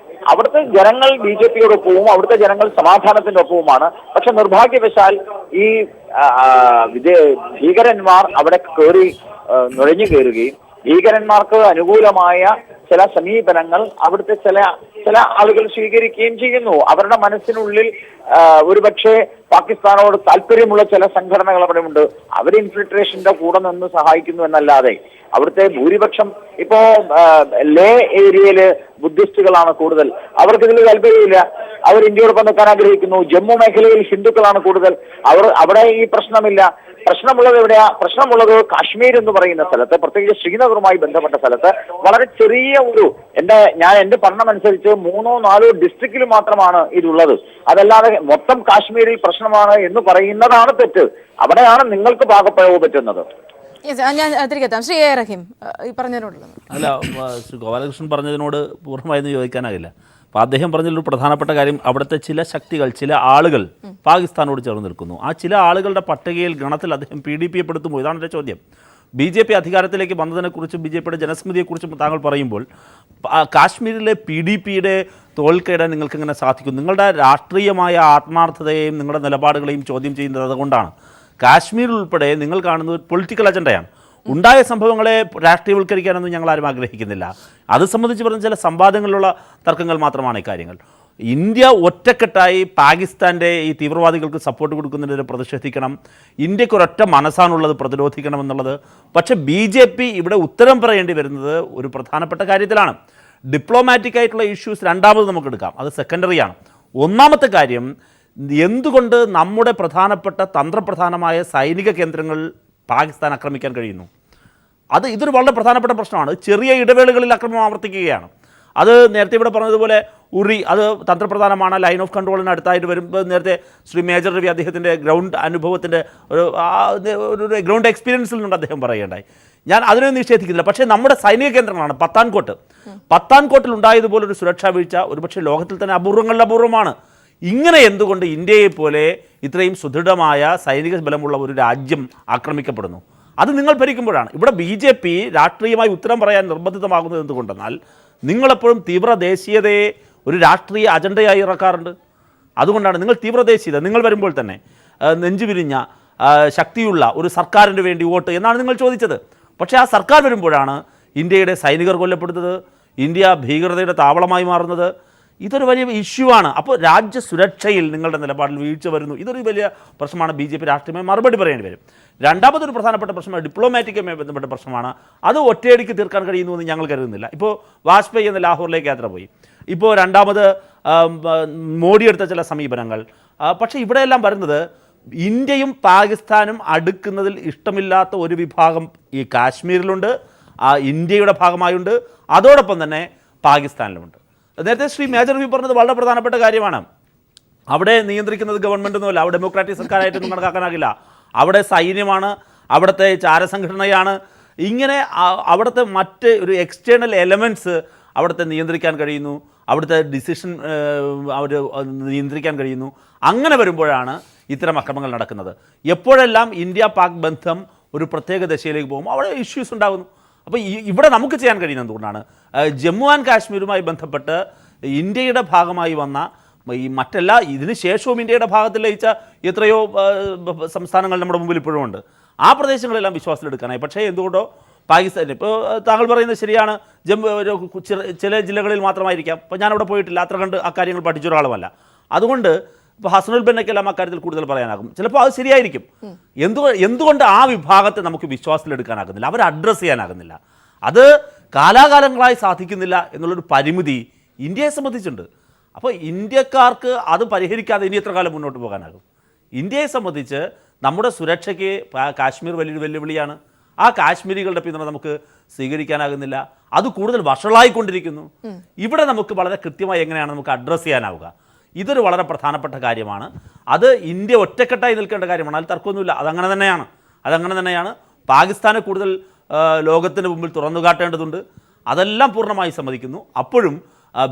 അവിടുത്തെ ജനങ്ങൾ BJPയോടൊപ്പവും അവിടുത്തെ ജനങ്ങൾ സമാധാനത്തിന്റെ ഒപ്പവുമാണ്. പക്ഷെ നിർഭാഗ്യവശാൽ ഈ ഭീകരന്മാർ അവിടെ നുഴഞ്ഞു കയറുകയും ഭീകരന്മാർക്ക് അനുകൂലമായ ചില സമീപനങ്ങൾ അവിടുത്തെ ചില ആളുകൾ സ്വീകരിക്കുകയും ചെയ്യുന്നു. അവരുടെ മനസ്സിനുള്ളിൽ ഒരുപക്ഷെ പാകിസ്ഥാനോട് താല്പര്യമുള്ള ചില സംഘടനകൾ അവിടെ ഉണ്ട്. അവർ ഇൻഫിൽട്രേഷന്റെ കൂടെ നിന്ന് സഹായിക്കുന്നു എന്നല്ലാതെ അവിടുത്തെ ഭൂരിപക്ഷം ഇപ്പോ ലേ ഏരിയയില് ബുദ്ധിസ്റ്റുകളാണ് കൂടുതൽ. അവർക്ക് ഇതിൽ താല്പര്യമില്ല. അവർ ഇന്ത്യയോടൊപ്പം നിൽക്കാൻ ആഗ്രഹിക്കുന്നു. ജമ്മു മേഖലയിൽ ഹിന്ദുക്കളാണ് കൂടുതൽ. അവിടെ ഈ പ്രശ്നമില്ല. പ്രശ്നമുള്ളത് എവിടെയാ? പ്രശ്നമുള്ളത് കാശ്മീർ എന്ന് പറയുന്ന സ്ഥലത്ത്, പ്രത്യേകിച്ച് ശ്രീനഗറുമായി ബന്ധപ്പെട്ട സ്ഥലത്ത് വളരെ ചെറിയ എന്റെ പഠനം അനുസരിച്ച് 3 or 4 ഡിസ്ട്രിക്റ്റിൽ മാത്രമാണ് ഇതുള്ളത്. അതല്ലാതെ മൊത്തം കാശ്മീരിൽ പ്രശ്നമാണ് എന്ന് പറയുന്നതാണ് തെറ്റ്. അവിടെയാണ് നിങ്ങൾക്ക് പാകപ്പിഴവ് പറ്റുന്നത്. ഞാൻ തിരികെ എത്താം. ശ്രീ റഹീം, ഈ പറഞ്ഞതിനോടുള്ളത്. അല്ല, ശ്രീ ഗോപാലകൃഷ്ണൻ പറഞ്ഞതിനോട് പൂർണ്ണമായൊന്നും ചോദിക്കാനാകില്ല. അപ്പോൾ അദ്ദേഹം പറഞ്ഞൊരു പ്രധാനപ്പെട്ട കാര്യം, അവിടുത്തെ ചില ശക്തികൾ, ചില ആളുകൾ പാകിസ്ഥാനോട് ചേർന്ന് നിൽക്കുന്നു. ആ ചില ആളുകളുടെ പട്ടികയിൽ ഗണത്തിൽ അദ്ദേഹം PDPയെ പെടുത്തുമ്പോൾ, ഇതാണ് എൻ്റെ ചോദ്യം. BJP അധികാരത്തിലേക്ക് വന്നതിനെക്കുറിച്ചും BJPയുടെ ജനസമിതിയെക്കുറിച്ചും താങ്കൾ പറയുമ്പോൾ കാശ്മീരിലെ PDPയുടെ തോൽക്കേടാൻ നിങ്ങൾക്ക് എങ്ങനെ സാധിക്കും? നിങ്ങളുടെ രാഷ്ട്രീയമായ ആത്മാർത്ഥതയെയും നിങ്ങളുടെ നിലപാടുകളെയും ചോദ്യം ചെയ്യുന്നത് അതുകൊണ്ടാണ്. കാശ്മീരിൽ ഉൾപ്പെടെ നിങ്ങൾ കാണുന്നത് പൊളിറ്റിക്കൽ അജണ്ടയാണ്. ഉണ്ടായ സംഭവങ്ങളെ രാഷ്ട്രീയവൽക്കരിക്കാനൊന്നും ഞങ്ങൾ ആരും ആഗ്രഹിക്കുന്നില്ല. അത് സംബന്ധിച്ച് പറഞ്ഞ ചില സംവാദങ്ങളിലുള്ള തർക്കങ്ങൾ മാത്രമാണ് ഇക്കാര്യങ്ങൾ. ഇന്ത്യ ഒറ്റക്കെട്ടായി പാകിസ്ഥാൻ്റെ ഈ തീവ്രവാദികൾക്ക് സപ്പോർട്ട് കൊടുക്കുന്നതിന് പ്രതിഷേധിക്കണം. ഇന്ത്യക്ക് ഒരൊറ്റ മനസ്സാണുള്ളത്, പ്രതിരോധിക്കണം എന്നുള്ളത്. പക്ഷേ BJP ഇവിടെ ഉത്തരം പറയേണ്ടി വരുന്നത് ഒരു പ്രധാനപ്പെട്ട കാര്യത്തിലാണ്. ഡിപ്ലോമാറ്റിക് ആയിട്ടുള്ള ഇഷ്യൂസ് രണ്ടാമത് നമുക്കെടുക്കാം, അത് സെക്കൻഡറിയാണ്. ഒന്നാമത്തെ കാര്യം, എന്തുകൊണ്ട് നമ്മുടെ പ്രധാനപ്പെട്ട തന്ത്രപ്രധാനമായ സൈനിക കേന്ദ്രങ്ങൾ പാകിസ്ഥാൻ ആക്രമിക്കാൻ കഴിയുന്നു? ഇതൊരു വളരെ പ്രധാനപ്പെട്ട പ്രശ്നമാണ്. ചെറിയ ഇടവേളകളിൽ ആക്രമണം ആവർത്തിക്കുകയാണ്. അത് നേരത്തെ ഇവിടെ പറഞ്ഞതുപോലെ ഉറി, അത് തന്ത്രപ്രധാനമാണ്, ലൈൻ ഓഫ് കൺട്രോളിന് അടുത്തായിട്ട് വരുമ്പോൾ നേരത്തെ ശ്രീ മേജർ രവി അദ്ദേഹത്തിൻ്റെ ഗ്രൗണ്ട് അനുഭവത്തിൻ്റെ ഒരു ഗ്രൗണ്ട് എക്സ്പീരിയൻസിൽ നിന്നുണ്ട് അദ്ദേഹം പറയേണ്ടായി. ഞാൻ അതിനെ നിഷേധിക്കുന്നില്ല. പക്ഷേ നമ്മുടെ സൈനിക കേന്ദ്രങ്ങളാണ് പത്താൻകോട്ടിൽ ഉണ്ടായതുപോലെ ഒരു സുരക്ഷാ വീഴ്ച ഒരുപക്ഷെ ലോകത്തിൽ തന്നെ അപൂർവങ്ങളിൽ അപൂർവമാണ്. ഇങ്ങനെ എന്തുകൊണ്ട് ഇന്ത്യയെ പോലെ ഇത്രയും സുദൃഢമായ സൈനിക ബലമുള്ള ഒരു രാജ്യം ആക്രമിക്കപ്പെടുന്നു? അത് നിങ്ങൾ ഭരിക്കുമ്പോഴാണ്. ഇവിടെ BJP രാഷ്ട്രീയമായി ഉത്തരം പറയാൻ നിർബന്ധിതമാകുന്നത് എന്തുകൊണ്ടെന്നാൽ നിങ്ങളെപ്പോഴും തീവ്ര ദേശീയതയെ ഒരു രാഷ്ട്രീയ അജണ്ടയായി ഇറക്കാറുണ്ട്. അതുകൊണ്ടാണ് നിങ്ങൾ തീവ്ര ദേശീയത, നിങ്ങൾ വരുമ്പോൾ തന്നെ നെഞ്ചുവിരിഞ്ഞ ശക്തിയുള്ള ഒരു സർക്കാരിന് വേണ്ടി വോട്ട് എന്നാണ് നിങ്ങൾ ചോദിച്ചത്. പക്ഷേ ആ സർക്കാർ വരുമ്പോഴാണ് ഇന്ത്യയുടെ സൈനികർ കൊല്ലപ്പെടുന്നത്, ഇന്ത്യ ഭീകരതയുടെ താവളമായി മാറുന്നത്. ഇതൊരു വലിയ ഇഷ്യൂ ആണ്. അപ്പോൾ രാജ്യസുരക്ഷയിൽ നിങ്ങളുടെ നിലപാടിൽ വീഴ്ച വരുന്നു. ഇതൊരു വലിയ പ്രശ്നമാണ്. BJP രാഷ്ട്രീയമായി മറുപടി പറയേണ്ടി വരും. രണ്ടാമതൊരു പ്രധാനപ്പെട്ട പ്രശ്നമാണ് ഡിപ്ലോമാറ്റിക്കുമായി ബന്ധപ്പെട്ട പ്രശ്നമാണ്. അത് ഒറ്റയടിക്ക് തീർക്കാൻ കഴിയുന്നുവെന്ന് ഞങ്ങൾ കരുതുന്നില്ല. ഇപ്പോൾ വാജ്പേയി എന്ന ലാഹോറിലേക്ക് യാത്ര പോയി. ഇപ്പോൾ രണ്ടാമത് മോഡി എടുത്ത ചില സമീപനങ്ങൾ. പക്ഷേ ഇവിടെയെല്ലാം വരുന്നത് ഇന്ത്യയും പാകിസ്ഥാനും അടുക്കുന്നതിൽ ഇഷ്ടമില്ലാത്ത ഒരു വിഭാഗം ഈ കാശ്മീരിലുണ്ട്, ഇന്ത്യയുടെ ഭാഗമായുണ്ട്, അതോടൊപ്പം തന്നെ പാകിസ്ഥാനിലുമുണ്ട്. നേരത്തെ ശ്രീ മേജർ രവി പറഞ്ഞത് വളരെ പ്രധാനപ്പെട്ട കാര്യമാണ്. അവിടെ നിയന്ത്രിക്കുന്നത് ഗവൺമെൻറ്റൊന്നുമല്ല, അവിടെ ഡെമോക്രാറ്റിക് സർക്കാരായിട്ടൊന്നും കണക്കാക്കാനാകില്ല. അവിടെ സൈന്യമാണ്, അവിടുത്തെ ചാരസംഘടനയാണ്. ഇങ്ങനെ അവിടുത്തെ മറ്റ് ഒരു എക്സ്റ്റേണൽ എലമെൻറ്റ്സ് അവിടുത്തെ നിയന്ത്രിക്കാൻ കഴിയുന്നു, അവിടുത്തെ ഡിസിഷൻ അവർ നിയന്ത്രിക്കാൻ കഴിയുന്നു. അങ്ങനെ വരുമ്പോഴാണ് ഇത്തരം അക്രമങ്ങൾ നടക്കുന്നത്. എപ്പോഴെല്ലാം ഇന്ത്യ പാക് ബന്ധം ഒരു പ്രത്യേക ദശയിലേക്ക് പോകും അവിടെ ഇഷ്യൂസ് ഉണ്ടാകുന്നു. അപ്പോൾ ഇവിടെ നമുക്ക് ചെയ്യാൻ കഴിയുന്നത് എന്തുകൊണ്ടാണ്? ജമ്മു ആൻഡ് കാശ്മീരുമായി ബന്ധപ്പെട്ട് ഇന്ത്യയുടെ ഭാഗമായി വന്ന മറ്റെല്ലാ ഇതിന് ശേഷവും ഇന്ത്യയുടെ ഭാഗത്തിൽ ലയിച്ച എത്രയോ സംസ്ഥാനങ്ങൾ നമ്മുടെ മുമ്പിൽ ഇപ്പോഴും ഉണ്ട്. ആ പ്രദേശങ്ങളെല്ലാം വിശ്വാസത്തിലെടുക്കാനായി. പക്ഷേ എന്തുകൊണ്ടോ പാകിസ്ഥാൻ, ഇപ്പോൾ താങ്കൾ പറയുന്നത് ശരിയാണ്, ചില ജില്ലകളിൽ മാത്രമായിരിക്കാം. അപ്പോൾ ഞാനവിടെ പോയിട്ടില്ല, അത്ര കണ്ട് ആ കാര്യങ്ങൾ പഠിച്ച ഒരാളുമല്ല. അതുകൊണ്ട് ഇപ്പോൾ ഹസനുൽ ബെന്നയ്ക്കെല്ലാം അക്കാര്യത്തിൽ കൂടുതൽ പറയാനാകും. ചിലപ്പോൾ അത് ശരിയായിരിക്കും. എന്തുകൊണ്ട് ആ വിഭാഗത്തെ നമുക്ക് വിശ്വാസത്തിലെടുക്കാനാകുന്നില്ല, അവരെ അഡ്രസ്സ് ചെയ്യാനാകുന്നില്ല? അത് കാലാകാലങ്ങളായി സാധിക്കുന്നില്ല എന്നുള്ളൊരു പരിമിതി ഇന്ത്യയെ സംബന്ധിച്ചുണ്ട്. അപ്പോൾ ഇന്ത്യക്കാർക്ക് അത് പരിഹരിക്കാതെ ഇനി എത്ര കാലം മുന്നോട്ട് പോകാനാകും? ഇന്ത്യയെ സംബന്ധിച്ച് നമ്മുടെ സുരക്ഷയ്ക്ക് കാശ്മീർ വലിയൊരു വെല്ലുവിളിയാണ്. ആ കാശ്മീരികളുടെ പിന്തുണ നമുക്ക് സ്വീകരിക്കാനാകുന്നില്ല. അത് കൂടുതൽ വഷളായിക്കൊണ്ടിരിക്കുന്നു. ഇവിടെ നമുക്ക് വളരെ കൃത്യമായി എങ്ങനെയാണ് നമുക്ക് അഡ്രസ്സ് ചെയ്യാനാവുക? ഇതൊരു വളരെ പ്രധാനപ്പെട്ട കാര്യമാണ്. അത് ഇന്ത്യ ഒറ്റക്കെട്ടായി നിൽക്കേണ്ട കാര്യമാണ്. അതിൽ തർക്കമൊന്നുമില്ല. അതങ്ങനെ തന്നെയാണ്. പാകിസ്ഥാനെ കൂടുതൽ ലോകത്തിന് മുമ്പിൽ തുറന്നു കാട്ടേണ്ടതുണ്ട്. അതെല്ലാം പൂർണ്ണമായി സമ്മതിക്കുന്നു. അപ്പോഴും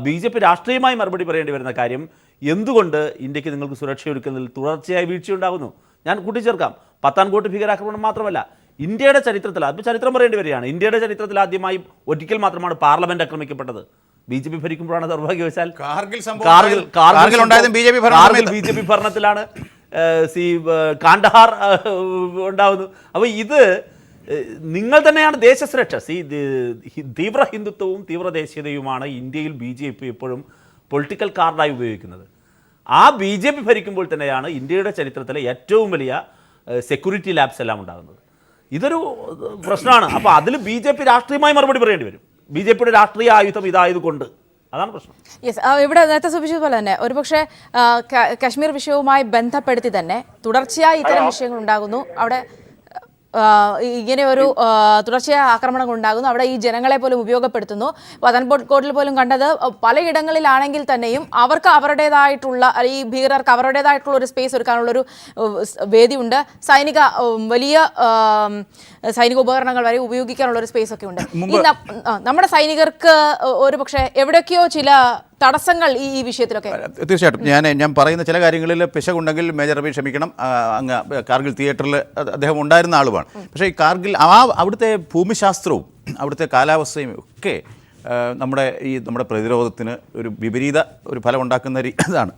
BJP രാഷ്ട്രീയമായി മറുപടി പറയേണ്ടി വരുന്ന കാര്യം, എന്തുകൊണ്ട് ഇന്ത്യക്ക് നിങ്ങൾക്ക് സുരക്ഷയൊരുക്കുന്നതിൽ തുടർച്ചയായി വീഴ്ചയുണ്ടാകുന്നു? ഞാൻ കൂട്ടിച്ചേർക്കാം, പത്താൻകോട്ട് ഭീകരാക്രമണം മാത്രമല്ല, ഇന്ത്യയുടെ ചരിത്രത്തിൽ, അത് ചരിത്രം പറയേണ്ടി വരികയാണ്, ഇന്ത്യയുടെ ചരിത്രത്തിൽ ആദ്യമായി ഒരിക്കൽ മാത്രമാണ് പാർലമെന്റ് ആക്രമിക്കപ്പെട്ടത്. BJP ഭരിക്കുമ്പോഴാണ് നിർഭാഗ്യവശാൽ BJP ഭരണത്തിലാണ് കാണ്ഡഹാർ ഉണ്ടാവുന്നു. അപ്പോൾ ഇത് നിങ്ങൾ തന്നെയാണ് ദേശസുരക്ഷ. തീവ്ര ഹിന്ദുത്വവും തീവ്ര ദേശീയതയുമാണ് ഇന്ത്യയിൽ BJP എപ്പോഴും പൊളിറ്റിക്കൽ കാർഡായി ഉപയോഗിക്കുന്നത്. ആ BJP ഭരിക്കുമ്പോൾ തന്നെയാണ് ഇന്ത്യയുടെ ചരിത്രത്തിലെ ഏറ്റവും വലിയ സെക്യൂരിറ്റി ലാബ്സ് എല്ലാം ഉണ്ടാകുന്നത്. ഇതൊരു പ്രശ്നമാണ്. അപ്പോൾ അതിൽ BJP രാഷ്ട്രീയമായി മറുപടി പറയേണ്ടി വരും. BJPയുടെ രാഷ്ട്രീയ ആയുധം ഇതായതുകൊണ്ട് അതാണ് പ്രശ്നം. യെസ്, ഇവിടെ നേരത്തെ സൂചിപ്പിച്ചതുപോലെ തന്നെ ഒരുപക്ഷെ കശ്മീർ വിഷയവുമായി ബന്ധപ്പെടുത്തി തന്നെ തുടർച്ചയായി ഇത്തരം വിഷയങ്ങൾ ഉണ്ടാകുന്നു. അവിടെ ഇങ്ങനെ ഒരു തുടർച്ചയായ ആക്രമണങ്ങൾ ഉണ്ടാകുന്നു. അവിടെ ഈ ജനങ്ങളെ പോലും ഉപയോഗപ്പെടുത്തുന്നു. പത്താൻകോട്ടിൽ പോലും കണ്ടത് പലയിടങ്ങളിലാണെങ്കിൽ തന്നെയും അവർക്ക് അവരുടേതായിട്ടുള്ള, ഈ ഭീകരർക്ക് അവരുടേതായിട്ടുള്ള ഒരു സ്പേസ് ഒരുക്കാനുള്ളൊരു വേദിയുണ്ട്. വലിയ സൈനിക ഉപകരണങ്ങൾ വരെ ഉപയോഗിക്കാനുള്ള ഒരു സ്പേസ് ഒക്കെ ഉണ്ട്. നമ്മുടെ സൈനികർക്ക് ഒരു പക്ഷേ എവിടെയൊക്കെയോ ചില തടസ്സങ്ങൾ ഈ വിഷയത്തിലൊക്കെ. തീർച്ചയായിട്ടും ഞാൻ പറയുന്ന ചില കാര്യങ്ങളിൽ പിശകുണ്ടെങ്കിൽ മേജർ രവി ക്ഷമിക്കണം. അങ്ങ് കാർഗിൽ തിയേറ്ററിൽ അദ്ദേഹം ഉണ്ടായിരുന്ന ആളുമാണ്. പക്ഷേ ഈ കാർഗിൽ അവിടുത്തെ ഭൂമിശാസ്ത്രവും അവിടുത്തെ കാലാവസ്ഥയും ഒക്കെ നമ്മുടെ പ്രതിരോധത്തിന് ഒരു വിപരീത ഒരു ഫലം ഉണ്ടാക്കുന്ന ഇതാണ്.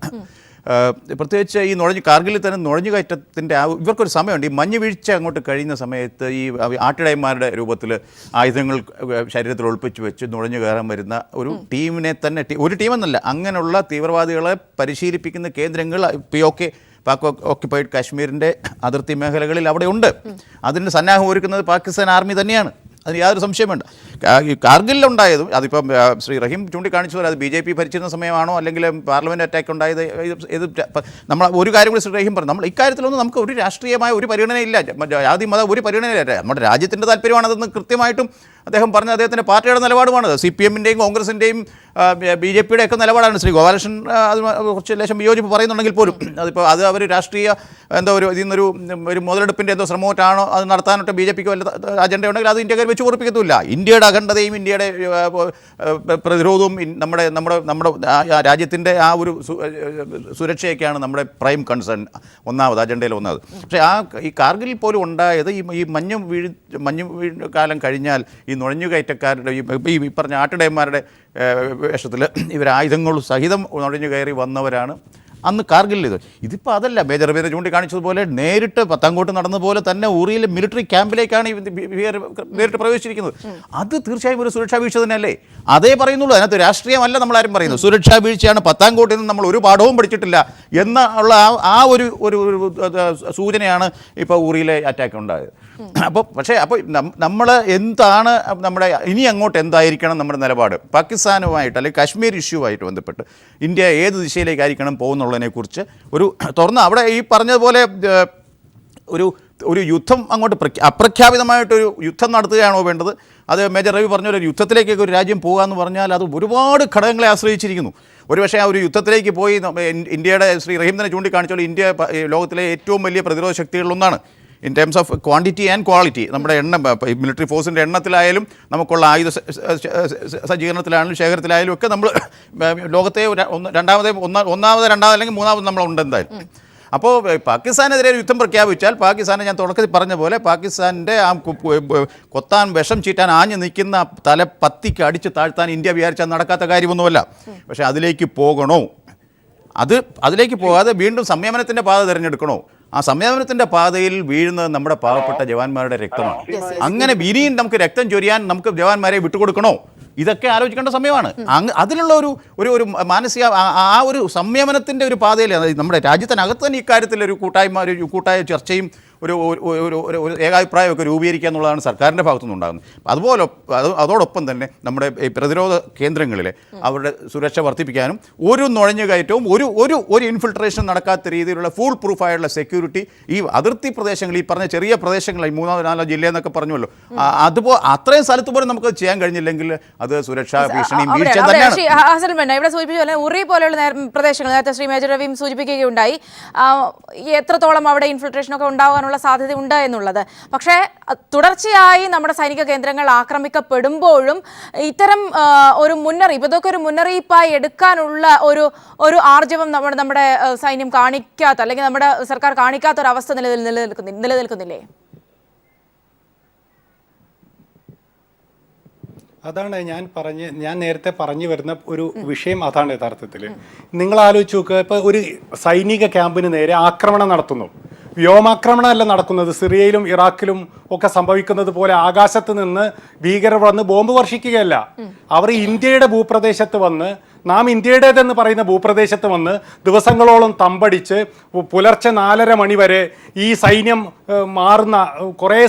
പ്രത്യേകിച്ച് ഈ കാർഗിലിൽ തന്നെ നുഴഞ്ഞുകയറ്റത്തിൻ്റെ ഇവർക്കൊരു സമയമുണ്ട്. ഈ മഞ്ഞ് വീഴ്ച അങ്ങോട്ട് കഴിയുന്ന സമയത്ത് ഈ ആട്ടിടയന്മാരുടെ രൂപത്തിൽ ആയുധങ്ങൾ ശരീരത്തിൽ ഒളിപ്പിച്ച് വെച്ച് നുഴഞ്ഞു കയറാൻ വരുന്ന ഒരു ടീമിനെ തന്നെ, ഒരു ടീമെന്നല്ല, അങ്ങനെയുള്ള തീവ്രവാദികളെ പരിശീലിപ്പിക്കുന്ന കേന്ദ്രങ്ങൾ പാക് ഓക്യുപ്പൈഡ് കാശ്മീരിൻ്റെ അതിർത്തി മേഖലകളിൽ അവിടെ ഉണ്ട്. അതിൻ്റെ സന്നാഹം ഒരുക്കുന്നത് പാകിസ്ഥാൻ ആർമി തന്നെയാണ്. അതിന് യാതൊരു സംശയം വേണ്ട. കാർഗിലുണ്ടായതും അതിപ്പം ശ്രീ റഹീം ചൂണ്ടിക്കാണിച്ചതുപോലെ അത് BJP ഭരിച്ചിരുന്ന സമയമാണോ അല്ലെങ്കിൽ പാർലമെൻറ്റ് അറ്റാക്ക് ഉണ്ടായത്, ഇത് നമ്മൾ ഒരു കാര്യം കൂടി ശ്രീ റഹീം പറഞ്ഞു, നമ്മൾ ഇക്കാര്യത്തിലൊന്നും നമുക്ക് ഒരു രാഷ്ട്രീയമായ ഒരു പരിഗണനയില്ല, ജാതി മത ഒരു പരിഗണനയില്ല. നമ്മുടെ രാജ്യത്തിൻ്റെ താല്പര്യമാണതെന്ന് കൃത്യമായിട്ടും അദ്ദേഹം പറഞ്ഞ അദ്ദേഹത്തിൻ്റെ പാർട്ടിയുടെ നിലപാടുമാണത്. CPM-ൻ്റെയും കോൺഗ്രസിൻ്റെയും BJP-യുടെ ഒക്കെ നിലപാടാണ്. ശ്രീ ഗോപാലകൃഷ്ണൻ അത് കുറച്ച് ലേശം വിയോജിപ്പ് പറയുന്നുണ്ടെങ്കിൽ പോലും അത് അവർ രാഷ്ട്രീയ ഇതിൽ നിന്നൊരു മുതലെടുപ്പിൻ്റെ ശ്രമമായിട്ടാണോ അത് നടത്താനൊട്ട് BJP-ക്ക് വല്ല അജണ്ട ഉണ്ടെങ്കിൽ അത് ഇന്ത്യക്കാർ വെച്ച് ഉറപ്പിക്കത്തില്ല. ഇന്ത്യയുടെ അഖണ്ഡതയും ഇന്ത്യയുടെ പ്രതിരോധവും നമ്മുടെ രാജ്യത്തിൻ്റെ ആ ഒരു സുരക്ഷയൊക്കെയാണ് നമ്മുടെ പ്രൈം കൺസേൺ, അജണ്ടയിൽ ഒന്നാമത്. പക്ഷേ ഈ കാർഗിലിൽ പോലും ഉണ്ടായത് ഈ മഞ്ഞ് കാലം കഴിഞ്ഞാൽ ഈ നുഴഞ്ഞുകയറ്റക്കാരുടെ ഈ പറഞ്ഞ ആട്ടിടയന്മാരുടെ വേഷത്തിൽ ഇവർ ആയുധങ്ങൾ സഹിതം നുഴഞ്ഞു കയറി വന്നവരാണ് അന്ന് കാർഗിലിൽ. ഇതിപ്പോൾ അതല്ല, മേജർ രവീന്ദ്രൻ ചൂണ്ടിക്കാണിച്ചതുപോലെ നേരിട്ട് പത്താൻകോട്ട് നടന്നതുപോലെ തന്നെ ഉറിയിലെ മിലിറ്ററി ക്യാമ്പിലേക്കാണ് നേരിട്ട് പ്രവേശിച്ചിരിക്കുന്നത്. അത് തീർച്ചയായും ഒരു സുരക്ഷാ വീഴ്ച തന്നെയല്ലേ? അതേ പറയുന്നുള്ളൂ, അതിനകത്ത് രാഷ്ട്രീയമല്ല നമ്മളാരും പറയുന്നത്. സുരക്ഷാ വീഴ്ചയാണ്. പത്താൻകോട്ടിൽ നിന്ന് നമ്മൾ ഒരു പാഠവും പഠിച്ചിട്ടില്ല എന്നുള്ള ആ ഒരു സൂചനയാണ് ഇപ്പോൾ ഉറിയിലെ അറ്റാക്ക് ഉണ്ടായത്. അപ്പോൾ നമ്മൾ എന്താണ് നമ്മുടെ ഇനി അങ്ങോട്ട് എന്തായിരിക്കണം നമ്മുടെ നിലപാട്? പാകിസ്ഥാനുമായിട്ട് അല്ലെങ്കിൽ കാശ്മീർ ഇഷ്യൂവായിട്ട് ബന്ധപ്പെട്ട് ഇന്ത്യ ഏത് ദിശയിലേക്കായിരിക്കണം പോകുന്നുള്ളതിനെക്കുറിച്ച് ഒരു തുറന്ന് അവിടെ ഈ പറഞ്ഞതുപോലെ ഒരു യുദ്ധം അങ്ങോട്ട് അപ്രഖ്യാപിതമായിട്ടൊരു യുദ്ധം നടത്തുകയാണോ വേണ്ടത്? അത് മേജർ രവി പറഞ്ഞ ഒരു യുദ്ധത്തിലേക്കൊക്കെ ഒരു രാജ്യം പോകുകയെന്ന് പറഞ്ഞാൽ അത് ഒരുപാട് ഘടകങ്ങളെ ആശ്രയിച്ചിരിക്കുന്നു. ഒരുപക്ഷേ ആ ഒരു യുദ്ധത്തിലേക്ക് പോയി ഇന്ത്യയുടെ ശ്രീ റഹീം തന്നെ ചൂണ്ടിക്കാണിച്ചോളൂ, ഇന്ത്യ ലോകത്തിലെ ഏറ്റവും വലിയ പ്രതിരോധ ശക്തികളിലൊന്നാണ് in terms of quantity and quality. നമ്മുടെ മിലിറ്ററി ഫോഴ്സിൻ്റെ എണ്ണത്തിലായാലും നമുക്കുള്ള ആയുധ സജ്ജീകരണത്തിലായാലും ശേഖരത്തിലായാലും ഒക്കെ നമ്മൾ ലോകത്തെ ഒന്നാമത് അല്ലെങ്കിൽ മൂന്നാമത് നമ്മളുണ്ട് എന്തായാലും. അപ്പോൾ പാകിസ്ഥാനെതിരെ യുദ്ധം പ്രഖ്യാപിച്ചാൽ പാകിസ്ഥാനെ ഞാൻ തുടക്കത്തിൽ പറഞ്ഞ പോലെ പാകിസ്ഥാൻ്റെ ആ കൊത്താൻ വിഷം ചീറ്റാൻ ആഞ്ഞു നിൽക്കുന്ന തല പത്തിക്ക് അടിച്ച് താഴ്ത്താൻ ഇന്ത്യ വിചാരിച്ചാൽ നടക്കാത്ത കാര്യമൊന്നുമല്ല. പക്ഷേ അതിലേക്ക് പോകണോ? അതിലേക്ക് പോകാതെ വീണ്ടും സംയമനത്തിൻ്റെ പാത തിരഞ്ഞെടുക്കണോ? ആ സംയമനത്തിൻ്റെ പാതയിൽ വീഴുന്നത് നമ്മുടെ പാവപ്പെട്ട ജവാന്മാരുടെ രക്തമാണ്. അങ്ങനെ ഇനിയും നമുക്ക് രക്തം ചൊരിയാൻ നമുക്ക് ജവാന്മാരെ വിട്ടുകൊടുക്കണോ? ഇതൊക്കെ ആലോചിക്കേണ്ട സമയമാണ്. അതിനുള്ള ഒരു മാനസിക ഒരു സംയമനത്തിൻ്റെ ഒരു പാതയിൽ നമ്മുടെ രാജ്യത്തിനകത്ത് തന്നെ ഇക്കാര്യത്തിൽ ഒരു കൂട്ടായ ചർച്ചയും ഒരു ഏകാഭിപ്രായമൊക്കെ രൂപീകരിക്കുക എന്നുള്ളതാണ് സർക്കാരിൻ്റെ ഭാഗത്തുനിന്നുണ്ടാകുന്നത്. അതുപോലെ അതോടൊപ്പം തന്നെ നമ്മുടെ ഈ പ്രതിരോധ കേന്ദ്രങ്ങളിൽ അവരുടെ സുരക്ഷ വർദ്ധിപ്പിക്കാനും ഒരു നുഴഞ്ഞുകയറ്റവും ഒരു ഇൻഫിൽട്രേഷൻ നടക്കാത്ത രീതിയിലുള്ള ഫുൾ പ്രൂഫായുള്ള സെക്യൂരിറ്റി ഈ അതിർത്തി പ്രദേശങ്ങൾ, ഈ പറഞ്ഞ ചെറിയ പ്രദേശങ്ങൾ, 3-4 ജില്ലയെന്നൊക്കെ പറഞ്ഞുവല്ലോ, അതുപോലെ അത്രയും സ്ഥലത്ത് പോലും നമുക്ക് ചെയ്യാൻ കഴിഞ്ഞില്ലെങ്കിൽ അത് സുരക്ഷാ ഭീഷണിയും വീഴ്ച തന്നെയാണ്. ഇവിടെ സൂചിപ്പിച്ച ഉറി പോലെയുള്ള പ്രദേശങ്ങൾ നേരത്തെ ശ്രീ മേജർ രവിയും സൂചിപ്പിക്കുകയുണ്ടായി എത്രത്തോളം അവിടെ ഇൻഫിൽട്രേഷനൊക്കെ ഉണ്ടാകാനുള്ള സാധ്യത ഉണ്ട് എന്നുള്ളത്. പക്ഷേ തുടർച്ചയായി നമ്മുടെ സൈനിക കേന്ദ്രങ്ങൾ ആക്രമിക്കപ്പെടുമ്പോഴും ഇത്തരം ഒരു മുന്നറിയിപ്പ്, ഇതൊക്കെ ഒരു മുന്നറിയിപ്പായി എടുക്കാനുള്ള ഒരു ആർജവം നമ്മുടെ സൈന്യം കാണിക്കാത്ത, അല്ലെങ്കിൽ നമ്മുടെ സർക്കാർ കാണിക്കാത്ത ഒരു അവസ്ഥ നിലനിൽക്കുന്നില്ലേ? അതാണ് ഞാൻ നേരത്തെ പറഞ്ഞു വരുന്ന ഒരു വിഷയം. അതാണ് യഥാർത്ഥത്തിൽ നിങ്ങൾ ആലോചിച്ച് നോക്കുക. ഇപ്പോൾ ഒരു സൈനിക ക്യാമ്പിന് നേരെ ആക്രമണം നടത്തുന്നു. വ്യോമാക്രമണമല്ല നടക്കുന്നത്. സിറിയയിലും ഇറാഖിലും ഒക്കെ സംഭവിക്കുന്നത് പോലെ ആകാശത്ത് നിന്ന് ഭീകരർ വന്ന് ബോംബ് വർഷിക്കുകയല്ല. അവർ ഇന്ത്യയുടെ ഭൂപ്രദേശത്ത് വന്ന്, നാം ഇന്ത്യയുടേതെന്ന് പറയുന്ന ഭൂപ്രദേശത്ത് വന്ന് ദിവസങ്ങളോളം തമ്പടിച്ച് പുലർച്ചെ 4:30 മണി വരെ ഈ സൈന്യം മാറുന്ന കുറേ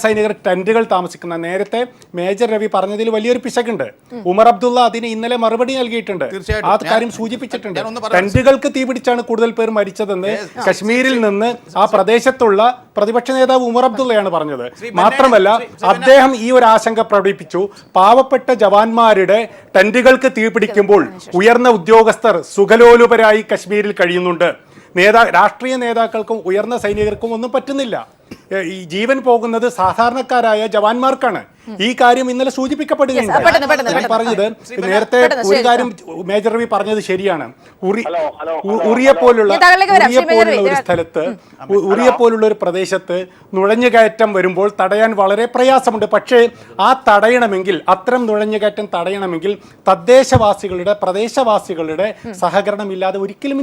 സൈനികർ ടെന്റുകൾ താമസിക്കുന്ന, നേരത്തെ മേജർ രവി പറഞ്ഞതിൽ വലിയൊരു പിശകുണ്ട്. ഉമർ അബ്ദുള്ള അതിന് ഇന്നലെ മറുപടി നൽകിയിട്ടുണ്ട്, ആ കാര്യം സൂചിപ്പിച്ചിട്ടുണ്ട്. ടെന്റുകൾക്ക് തീപിടിച്ചാണ് കൂടുതൽ പേർ മരിച്ചതെന്ന് കശ്മീരിൽ നിന്ന് ആ പ്രദേശത്തുള്ള പ്രതിപക്ഷ നേതാവ് ഉമർ അബ്ദുള്ളയാണ് പറഞ്ഞത്. മാത്രമല്ല അദ്ദേഹം ഈ ഒരു ആശങ്ക പ്രകടിപ്പിച്ചു, പാവപ്പെട്ട ജവാന്മാരുടെ ടെന്റുകൾക്ക് തീപിടിക്കുമ്പോൾ ഉയർന്ന ഉദ്യോഗസ്ഥർ സുഖലോലുപരായി കശ്മീരിൽ കഴിയുന്നുണ്ട്. രാഷ്ട്രീയ നേതാക്കൾക്കും ഉയർന്ന സൈനികർക്കും ഒന്നും പറ്റുന്നില്ല. ഈ ജീവൻ പോകുന്നത് സാധാരണക്കാരായ ജവാന്മാർക്കാണ്. ഈ കാര്യം ഇന്നലെ സൂചിപ്പിക്കപ്പെടുകയുണ്ട്. ഞാൻ പറഞ്ഞത് നേരത്തെ ഒരു കാര്യം മേജർ രവി പറഞ്ഞത് ശരിയാണ്. ഉറിയെ പോലുള്ള ഒരു സ്ഥലത്ത്, ഉറിയെ പോലുള്ള ഒരു പ്രദേശത്ത് നുഴഞ്ഞുകയറ്റം വരുമ്പോൾ തടയാൻ വളരെ പ്രയാസമുണ്ട്. പക്ഷേ ആ തടയണമെങ്കിൽ, അത്തരം നുഴഞ്ഞുകയറ്റം തടയണമെങ്കിൽ പ്രദേശവാസികളുടെ സഹകരണം ഇല്ലാതെ ഒരിക്കലും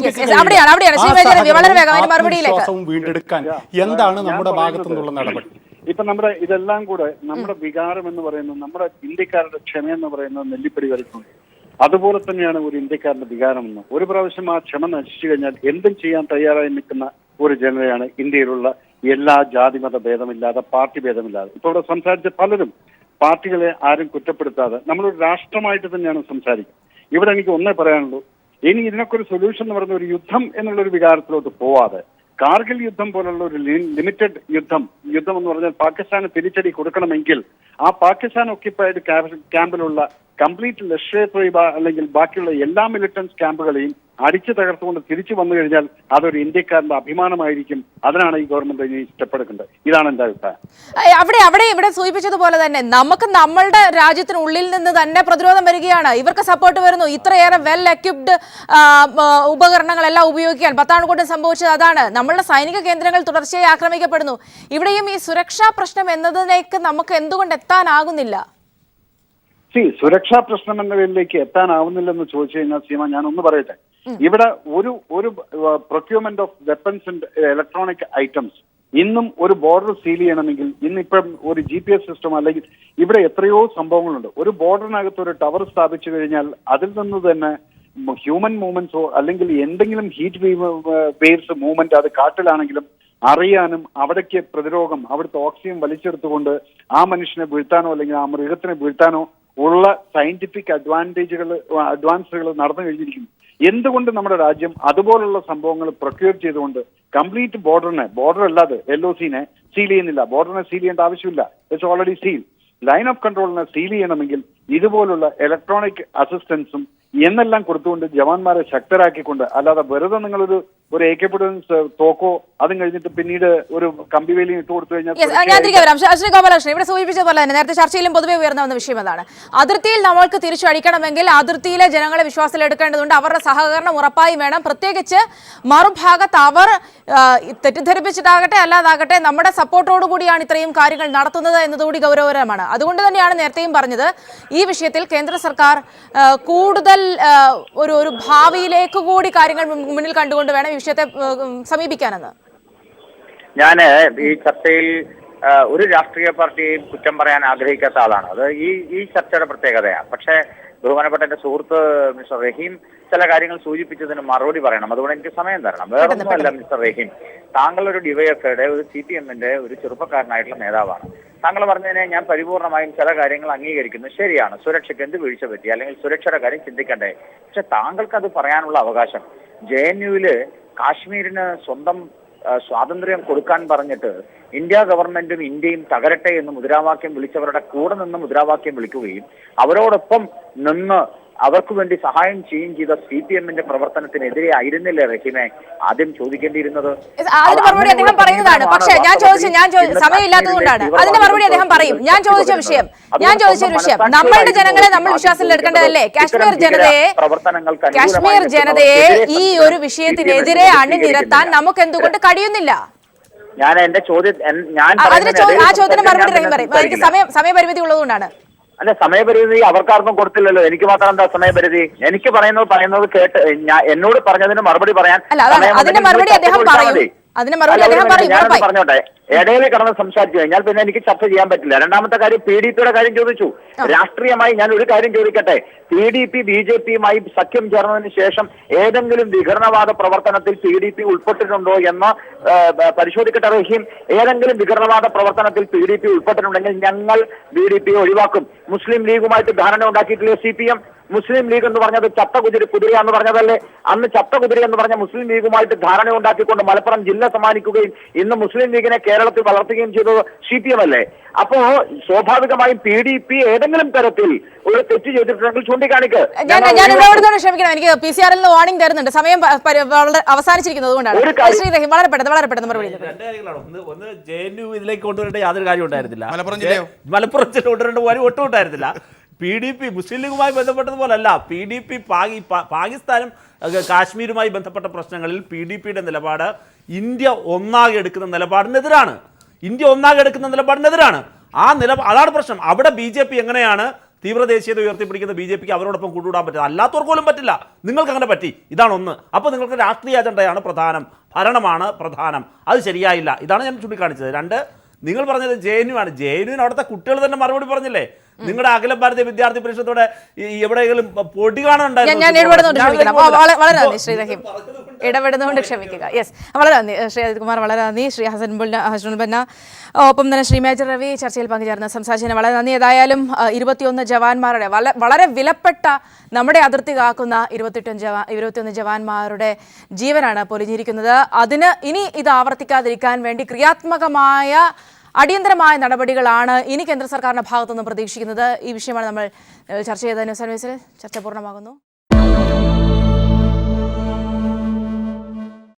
വിശ്വാസവും വീണ്ടെടുക്കാൻ എന്താണ് നമ്മുടെ ഭാഗത്തു നിന്നുള്ള നടപടി? ഇപ്പൊ നമ്മുടെ ഇതെല്ലാം കൂടെ നമ്മുടെ വികാരം എന്ന് പറയുന്നത്, നമ്മുടെ ഇന്ത്യക്കാരുടെ ക്ഷമ എന്ന് പറയുന്നത് നെല്ലിപ്പടി കളിക്കുന്നു. അതുപോലെ തന്നെയാണ് ഒരു ഇന്ത്യക്കാരുടെ വികാരം എന്ന്. ഒരു പ്രാവശ്യം ആ ക്ഷമ നശിച്ചു കഴിഞ്ഞാൽ എന്തും ചെയ്യാൻ തയ്യാറായി നിൽക്കുന്ന ഒരു ജനതയാണ് ഇന്ത്യയിലുള്ള എല്ലാ ജാതിമത ഭേദമില്ലാതെ, പാർട്ടി ഭേദമില്ലാതെ. ഇപ്പൊ ഇവിടെ സംസാരിച്ച പലരും പാർട്ടികളെ ആരും കുറ്റപ്പെടുത്താതെ നമ്മളൊരു രാഷ്ട്രമായിട്ട് തന്നെയാണ് സംസാരിക്കുന്നത്. ഇവിടെ എനിക്ക് ഒന്നേ പറയാനുള്ളൂ, ഇനി ഇതിനൊക്കെ ഒരു സൊല്യൂഷൻ എന്ന് പറയുന്ന ഒരു യുദ്ധം എന്നുള്ളൊരു വികാരത്തിലോട്ട് പോവാതെ, കാർഗിൽ യുദ്ധം പോലുള്ള ഒരു ലിമിറ്റഡ് യുദ്ധം എന്ന് പറഞ്ഞാൽ പാകിസ്ഥാന് തിരിച്ചടി കൊടുക്കണമെങ്കിൽ ആ പാകിസ്ഥാൻ ഒക്യുപ്പൈഡ് ക്യാമ്പിലുള്ള കംപ്ലീറ്റ് ലഷ്കർ തൊയ്ബ അല്ലെങ്കിൽ ബാക്കിയുള്ള എല്ലാ മിലിറ്റൻസ് ക്യാമ്പുകളെയും അടിച്ചു തകർത്തുകൊണ്ട് തിരിച്ചു വന്നു കഴിഞ്ഞാൽ അതൊരു ഇന്ത്യക്കാരന്റെ അഭിമാനമായിരിക്കും. അതിനാണ് ഈ ഗവൺമെന്റ് ഇനി സ്റ്റെപ്പെടുക്കേണ്ടത്. ഇതാണ് എന്റെ അഭിപ്രായം. ഇവിടെ സൂചിപ്പിച്ചതുപോലെ തന്നെ നമുക്ക് നമ്മളുടെ രാജ്യത്തിനുള്ളിൽ നിന്ന് തന്നെ പ്രതിരോധം വരികയാണ്. ഇവർക്ക് സപ്പോർട്ട് വരുന്നു. ഇത്രയേറെ വെൽ എക്യുപ്ഡ് ഉപകരണങ്ങളെല്ലാം ഉപയോഗിക്കാൻ പത്താൻകോട്ടിൽ സംഭവിച്ചത് അതാണ്. നമ്മളുടെ സൈനിക കേന്ദ്രങ്ങൾ തുടർച്ചയായി ആക്രമിക്കപ്പെടുന്നു. ഇവിടെയും ഈ സുരക്ഷാ പ്രശ്നം എന്നതിലേക്ക് നമുക്ക് എന്തുകൊണ്ട് എത്താനാകുന്നില്ല? സുരക്ഷാ പ്രശ്നം എന്ന പേരിലേക്ക് എത്താനാവുന്നില്ലെന്ന് ചോദിച്ചു കഴിഞ്ഞാൽ സീമ, ഞാൻ ഒന്ന് പറയട്ടെ. ഇവിടെ ഒരു procurement of weapons and electronic items ഇന്നും ഒരു ബോർഡർ സീൽ ചെയ്യണമെങ്കിൽ ഇന്നിപ്പം ഒരു GPS സിസ്റ്റം അല്ലെങ്കിൽ ഇവിടെ എത്രയോ സംഭവങ്ങളുണ്ട്. ഒരു ബോർഡറിനകത്ത് ഒരു ടവർ സ്ഥാപിച്ചു കഴിഞ്ഞാൽ അതിൽ നിന്ന് തന്നെ ഹ്യൂമൻ മൂവ്മെന്റ്സോ അല്ലെങ്കിൽ എന്തെങ്കിലും ഹീറ്റ് വേവ്സ് മൂവ്മെന്റ്, അത് കാട്ടിലാണെങ്കിലും അറിയാനും അവിടേക്ക് പ്രതിരോധം, അവിടുത്തെ ഓക്സിജൻ വലിച്ചെടുത്തുകൊണ്ട് ആ മനുഷ്യനെ വീഴ്ത്താനോ അല്ലെങ്കിൽ ആ മൃഗത്തിനെ വീഴ്ത്താനോ ഉള്ള സയന്റിഫിക് അഡ്വാൻസുകൾ നടന്നു കഴിഞ്ഞിരിക്കുന്നു. എന്തുകൊണ്ട് നമ്മുടെ രാജ്യം അതുപോലുള്ള സംഭവങ്ങൾ പ്രൊക്യൂർ ചെയ്തുകൊണ്ട് കംപ്ലീറ്റ് ബോർഡർ അല്ലാതെ LOCനെ സീൽ ചെയ്യുന്നില്ല? ബോർഡറിനെ സീൽ ചെയ്യേണ്ട ആവശ്യമില്ല. It's already seal. Line of കൺട്രോളിനെ സീൽ ചെയ്യണമെങ്കിൽ ഇതുപോലുള്ള ഇലക്ട്രോണിക് അസിസ്റ്റൻസും എന്നെല്ലാം കൊടുത്തുകൊണ്ട് ജവാന്മാരെ ശക്തരാക്കിക്കൊണ്ട്, അല്ലാതെ വെറുതെ നിങ്ങളൊരു AK-47 തോക്കോ അതും കഴിഞ്ഞിട്ട് പിന്നീട് ഒരു കമ്പിവേലിയും ഇട്ട് കൊടുത്തു കഴിഞ്ഞാൽ ശ്രീ ഗോപാലകൃഷ്ണൻ ഇവിടെ സൂചിപ്പിച്ച പോലെ തന്നെ നേരത്തെ ചർച്ചയിലും പൊതുവെ ഉയർന്ന വന്ന വിഷയം അതാണ്. അതിർത്തിയിൽ നമ്മൾക്ക് തിരിച്ചടിക്കണമെങ്കിൽ അതിർത്തിയിലെ ജനങ്ങളെ വിശ്വാസത്തിലെടുക്കേണ്ടതുണ്ട്. അവരുടെ സഹകരണം ഉറപ്പായും വേണം. പ്രത്യേകിച്ച് മറുഭാഗത്ത് അവർ തെറ്റിദ്ധരിപ്പിച്ചിട്ടാകട്ടെ അല്ലാതാകട്ടെ നമ്മുടെ സപ്പോർട്ടോടുകൂടിയാണ് ഇത്രയും കാര്യങ്ങൾ നടത്തുന്നത് എന്നതുകൂടി ഗൗരവകരമാണ്. അതുകൊണ്ട് തന്നെയാണ് നേരത്തെയും പറഞ്ഞത് ഈ വിഷയത്തിൽ കേന്ദ്ര സർക്കാർ കൂടുതൽ ഒരു ഭാവിയിലേക്ക് കൂടി കാര്യങ്ങൾ മുന്നിൽ കണ്ടുകൊണ്ട് വേണം ഈ വിഷയത്തെ സമീപിക്കാനെന്ന്. ഞാൻ ഈ ചർച്ചയിൽ ഒരു രാഷ്ട്രീയ പാർട്ടിയെയും കുറ്റം പറയാൻ ആഗ്രഹിക്കാത്ത ആളാണ്. അത് ഈ ചർച്ചയുടെ പ്രത്യേകതയാണ്. പക്ഷേ ബഹുമാനപ്പെട്ട എന്റെ സുഹൃത്ത് മിസ്റ്റർ റഹീം ചില കാര്യങ്ങൾ സൂചിപ്പിച്ചതിന് മറുപടി പറയണം. അതുകൊണ്ട് എനിക്ക് സമയം തരണം. വേറൊന്നുമല്ല മിസ്റ്റർ റഹീം, താങ്കൾ ഒരു ഡിവൈഎഫ്ഐയുടെ ഒരു CPM-ന്റെ ഒരു ചെറുപ്പക്കാരനായിട്ടുള്ള നേതാവാണ്. താങ്കൾ പറഞ്ഞതിനെ ഞാൻ പരിപൂർണമായും ചില കാര്യങ്ങൾ അംഗീകരിക്കുന്നു. ശരിയാണ്, സുരക്ഷയ്ക്ക് എന്ത് വീഴ്ച പറ്റി, അല്ലെങ്കിൽ സുരക്ഷയുടെ കാര്യം ചിന്തിക്കണ്ടേ. പക്ഷെ താങ്കൾക്ക് അത് പറയാനുള്ള അവകാശം, JNU-വില് കാശ്മീരിന് സ്വന്തം സ്വാതന്ത്ര്യം കൊടുക്കാൻ പറഞ്ഞിട്ട് ഇന്ത്യ ഗവൺമെന്റും ഇന്ത്യയും തകരട്ടെ എന്ന് മുദ്രാവാക്യം വിളിച്ചവരുടെ കൂടെ നിന്ന് മുദ്രാവാക്യം വിളിക്കുകയും അവരോടൊപ്പം നിന്ന് അവർക്ക് വേണ്ടി സഹായം ചെയ്യുകയും ചെയ്ത CPM-ന്റെ പ്രവർത്തനത്തിനെതിരെ ആയിരുന്നില്ലേ റഹീമെ ആദ്യം ചോദിക്കേണ്ടിയിരുന്നത്? അതിന് മറുപടി അദ്ദേഹം പറയുന്നതാണ്. പക്ഷേ ഞാൻ സമയമില്ലാത്തതുകൊണ്ടാണ് അതിന്റെ മറുപടി അദ്ദേഹം പറയും. ഞാൻ ചോദിച്ച വിഷയം നമ്മളുടെ ജനങ്ങളെ നമ്മൾ വിശ്വാസത്തിൽ എടുക്കേണ്ടതല്ലേ? കാശ്മീർ ജനതയെ ഈ ഒരു വിഷയത്തിനെതിരെ അണിനിരത്താൻ നമുക്ക് എന്തുകൊണ്ട് കഴിയുന്നില്ല? ഞാൻ എന്റെ ചോദ്യം ആ ചോദ്യത്തിന് മറുപടി റഹീം പറയും. എനിക്ക് സമയപരിമിതി ഉള്ളതുകൊണ്ടാണ്. അല്ല, സമയപരിധി അവർക്കാർക്കും കൊടുത്തില്ലല്ലോ. എനിക്ക് മാത്രം എന്താ സമയപരിധി? എനിക്ക് പറയുന്നത് കേട്ട് എന്നോട് പറഞ്ഞതിന് മറുപടി പറയാൻ അതിന്റെ മറുപടി അദ്ദേഹം പറഞ്ഞോട്ടെ. ഇടയിൽ കിടന്ന് സംസാരിച്ചു കഴിഞ്ഞാൽ പിന്നെ എനിക്ക് ചർച്ച ചെയ്യാൻ പറ്റില്ല. രണ്ടാമത്തെ കാര്യം, PDP-യുടെ കാര്യം ചോദിച്ചു. രാഷ്ട്രീയമായി ഞാൻ ഒരു കാര്യം ചോദിക്കട്ടെ. PDP BJP-യുമായി സഖ്യം ചേർന്നതിന് ശേഷം ഏതെങ്കിലും വിഘടനവാദ പ്രവർത്തനത്തിൽ PDP ഉൾപ്പെട്ടിട്ടുണ്ടോ എന്ന് പരിശോധിക്കട്ടെ റഹീം. ഏതെങ്കിലും വിഘടനവാദ പ്രവർത്തനത്തിൽ PDP ഉൾപ്പെട്ടിട്ടുണ്ടെങ്കിൽ ഞങ്ങൾ BDP-യെ ഒഴിവാക്കും. മുസ്ലിം ലീഗുമായിട്ട് ധാരണ ഉണ്ടാക്കിയിട്ടില്ലേ CPM? മുസ്ലിം ലീഗ് എന്ന് പറഞ്ഞത് ചത്ത കുതിര എന്ന് പറഞ്ഞതല്ലേ? അന്ന് ചത്ത കുതിര എന്ന് പറഞ്ഞ മുസ്ലിം ലീഗുമായിട്ട് ധാരണ ഉണ്ടാക്കിക്കൊണ്ട് മലപ്പുറം ജില്ല സമ്മാനിക്കുകയും ഇന്ന് മുസ്ലിം ലീഗിനെ കേരളത്തിൽ വളർത്തുകയും ചെയ്തത് CPM അല്ലേ? അപ്പോ സ്വാഭാവികമായും PDP ഏതെങ്കിലും തരത്തിൽ ഒരു തെറ്റ് ചെയ്തിട്ടുണ്ടെങ്കിൽ ചൂണ്ടിക്കാണിക്ക്. ക്ഷമിക്കണം, എനിക്ക് PCR-ൽ വാർണിംഗ് തരുന്നുണ്ട്. സമയം അവസാനിച്ചിരിക്കുന്നത് കൊണ്ടാണ്. വളരെ പെട്ടെന്ന് മറുപടി. ഒന്ന് JNU ഇതിലേക്ക് കൊണ്ടുവരേണ്ട യാതൊരു കാര്യം ഉണ്ടായിരുന്നില്ല. മലപ്പുറം ജില്ല കൊണ്ടുവരേണ്ട ഒരു ഒട്ടും ഉണ്ടായിരുന്നില്ല. PDP മുസ്ലിം ലീഗുമായി ബന്ധപ്പെട്ടതുപോലല്ല. PDP പാകിസ്ഥാനും കാശ്മീരുമായി ബന്ധപ്പെട്ട പ്രശ്നങ്ങളിൽ PDP-യുടെ നിലപാട് ഇന്ത്യ ഒന്നാകെ എടുക്കുന്ന നിലപാടിനെതിരാണ്. അതാണ് പ്രശ്നം. അവിടെ BJP എങ്ങനെയാണ് തീവ്രദേശീയത ഉയർത്തിപ്പിടിക്കുന്ന BJP-ക്ക് അവരോടൊപ്പം കൂട്ടുകൂടാൻ പറ്റില്ല? അല്ലാത്തവർക്ക് പോലും പറ്റില്ല. നിങ്ങൾക്ക് അങ്ങനെ പറ്റി. ഇതാണ് ഒന്ന്. അപ്പോൾ നിങ്ങൾക്ക് രാഷ്ട്രീയ അജണ്ടയാണ് പ്രധാനം, ഭരണമാണ് പ്രധാനം. അത് ശരിയായില്ല. ഇതാണ് ഞാൻ ചൂണ്ടിക്കാണിച്ചത്. രണ്ട്, നിങ്ങൾ പറഞ്ഞത് JNU ആണ്. JNU-ന് അവിടുത്തെ കുട്ടികൾ തന്നെ മറുപടി പറഞ്ഞില്ലേ? നിങ്ങളുടെ അഖില ഭാരതീയ വിദ്യാർത്ഥി പരിഷത്തോടെ എവിടെയെങ്കിലും പൊടി കാണാനുണ്ടായിരുന്നു. ഇടപെടുന്നതുകൊണ്ട് ക്ഷമിക്കുക. യെസ്, വളരെ നന്ദി ശ്രീ അജിത് കുമാർ, വളരെ നന്ദി ശ്രീ ഹസൻ ബന്ന, ഒപ്പം തന്നെ ശ്രീ മേജർ രവി ചർച്ചയിൽ പങ്കുചേർന്ന് സംസാരിച്ചതിന് വളരെ നന്ദി. ഏതായാലും 21 ജവാന്മാരുടെ വളരെ വിലപ്പെട്ട നമ്മുടെ അതിർത്തി കാക്കുന്ന 21 ജവാന്മാരുടെ ജീവനാണ് പൊലിഞ്ഞിരിക്കുന്നത്. അതിന് ഇനി ഇത് ആവർത്തിക്കാതിരിക്കാൻ വേണ്ടി ക്രിയാത്മകമായ അടിയന്തരമായ നടപടികളാണ് ഇനി കേന്ദ്ര സർക്കാരിന്റെ ഭാഗത്തുനിന്ന് പ്രതീക്ഷിക്കുന്നത്. ഈ വിഷയമാണ് നമ്മൾ ചർച്ച ചെയ്ത ന്യൂസ് സർവീസിൽ. ചർച്ച പൂർണ്ണമാകുന്നു.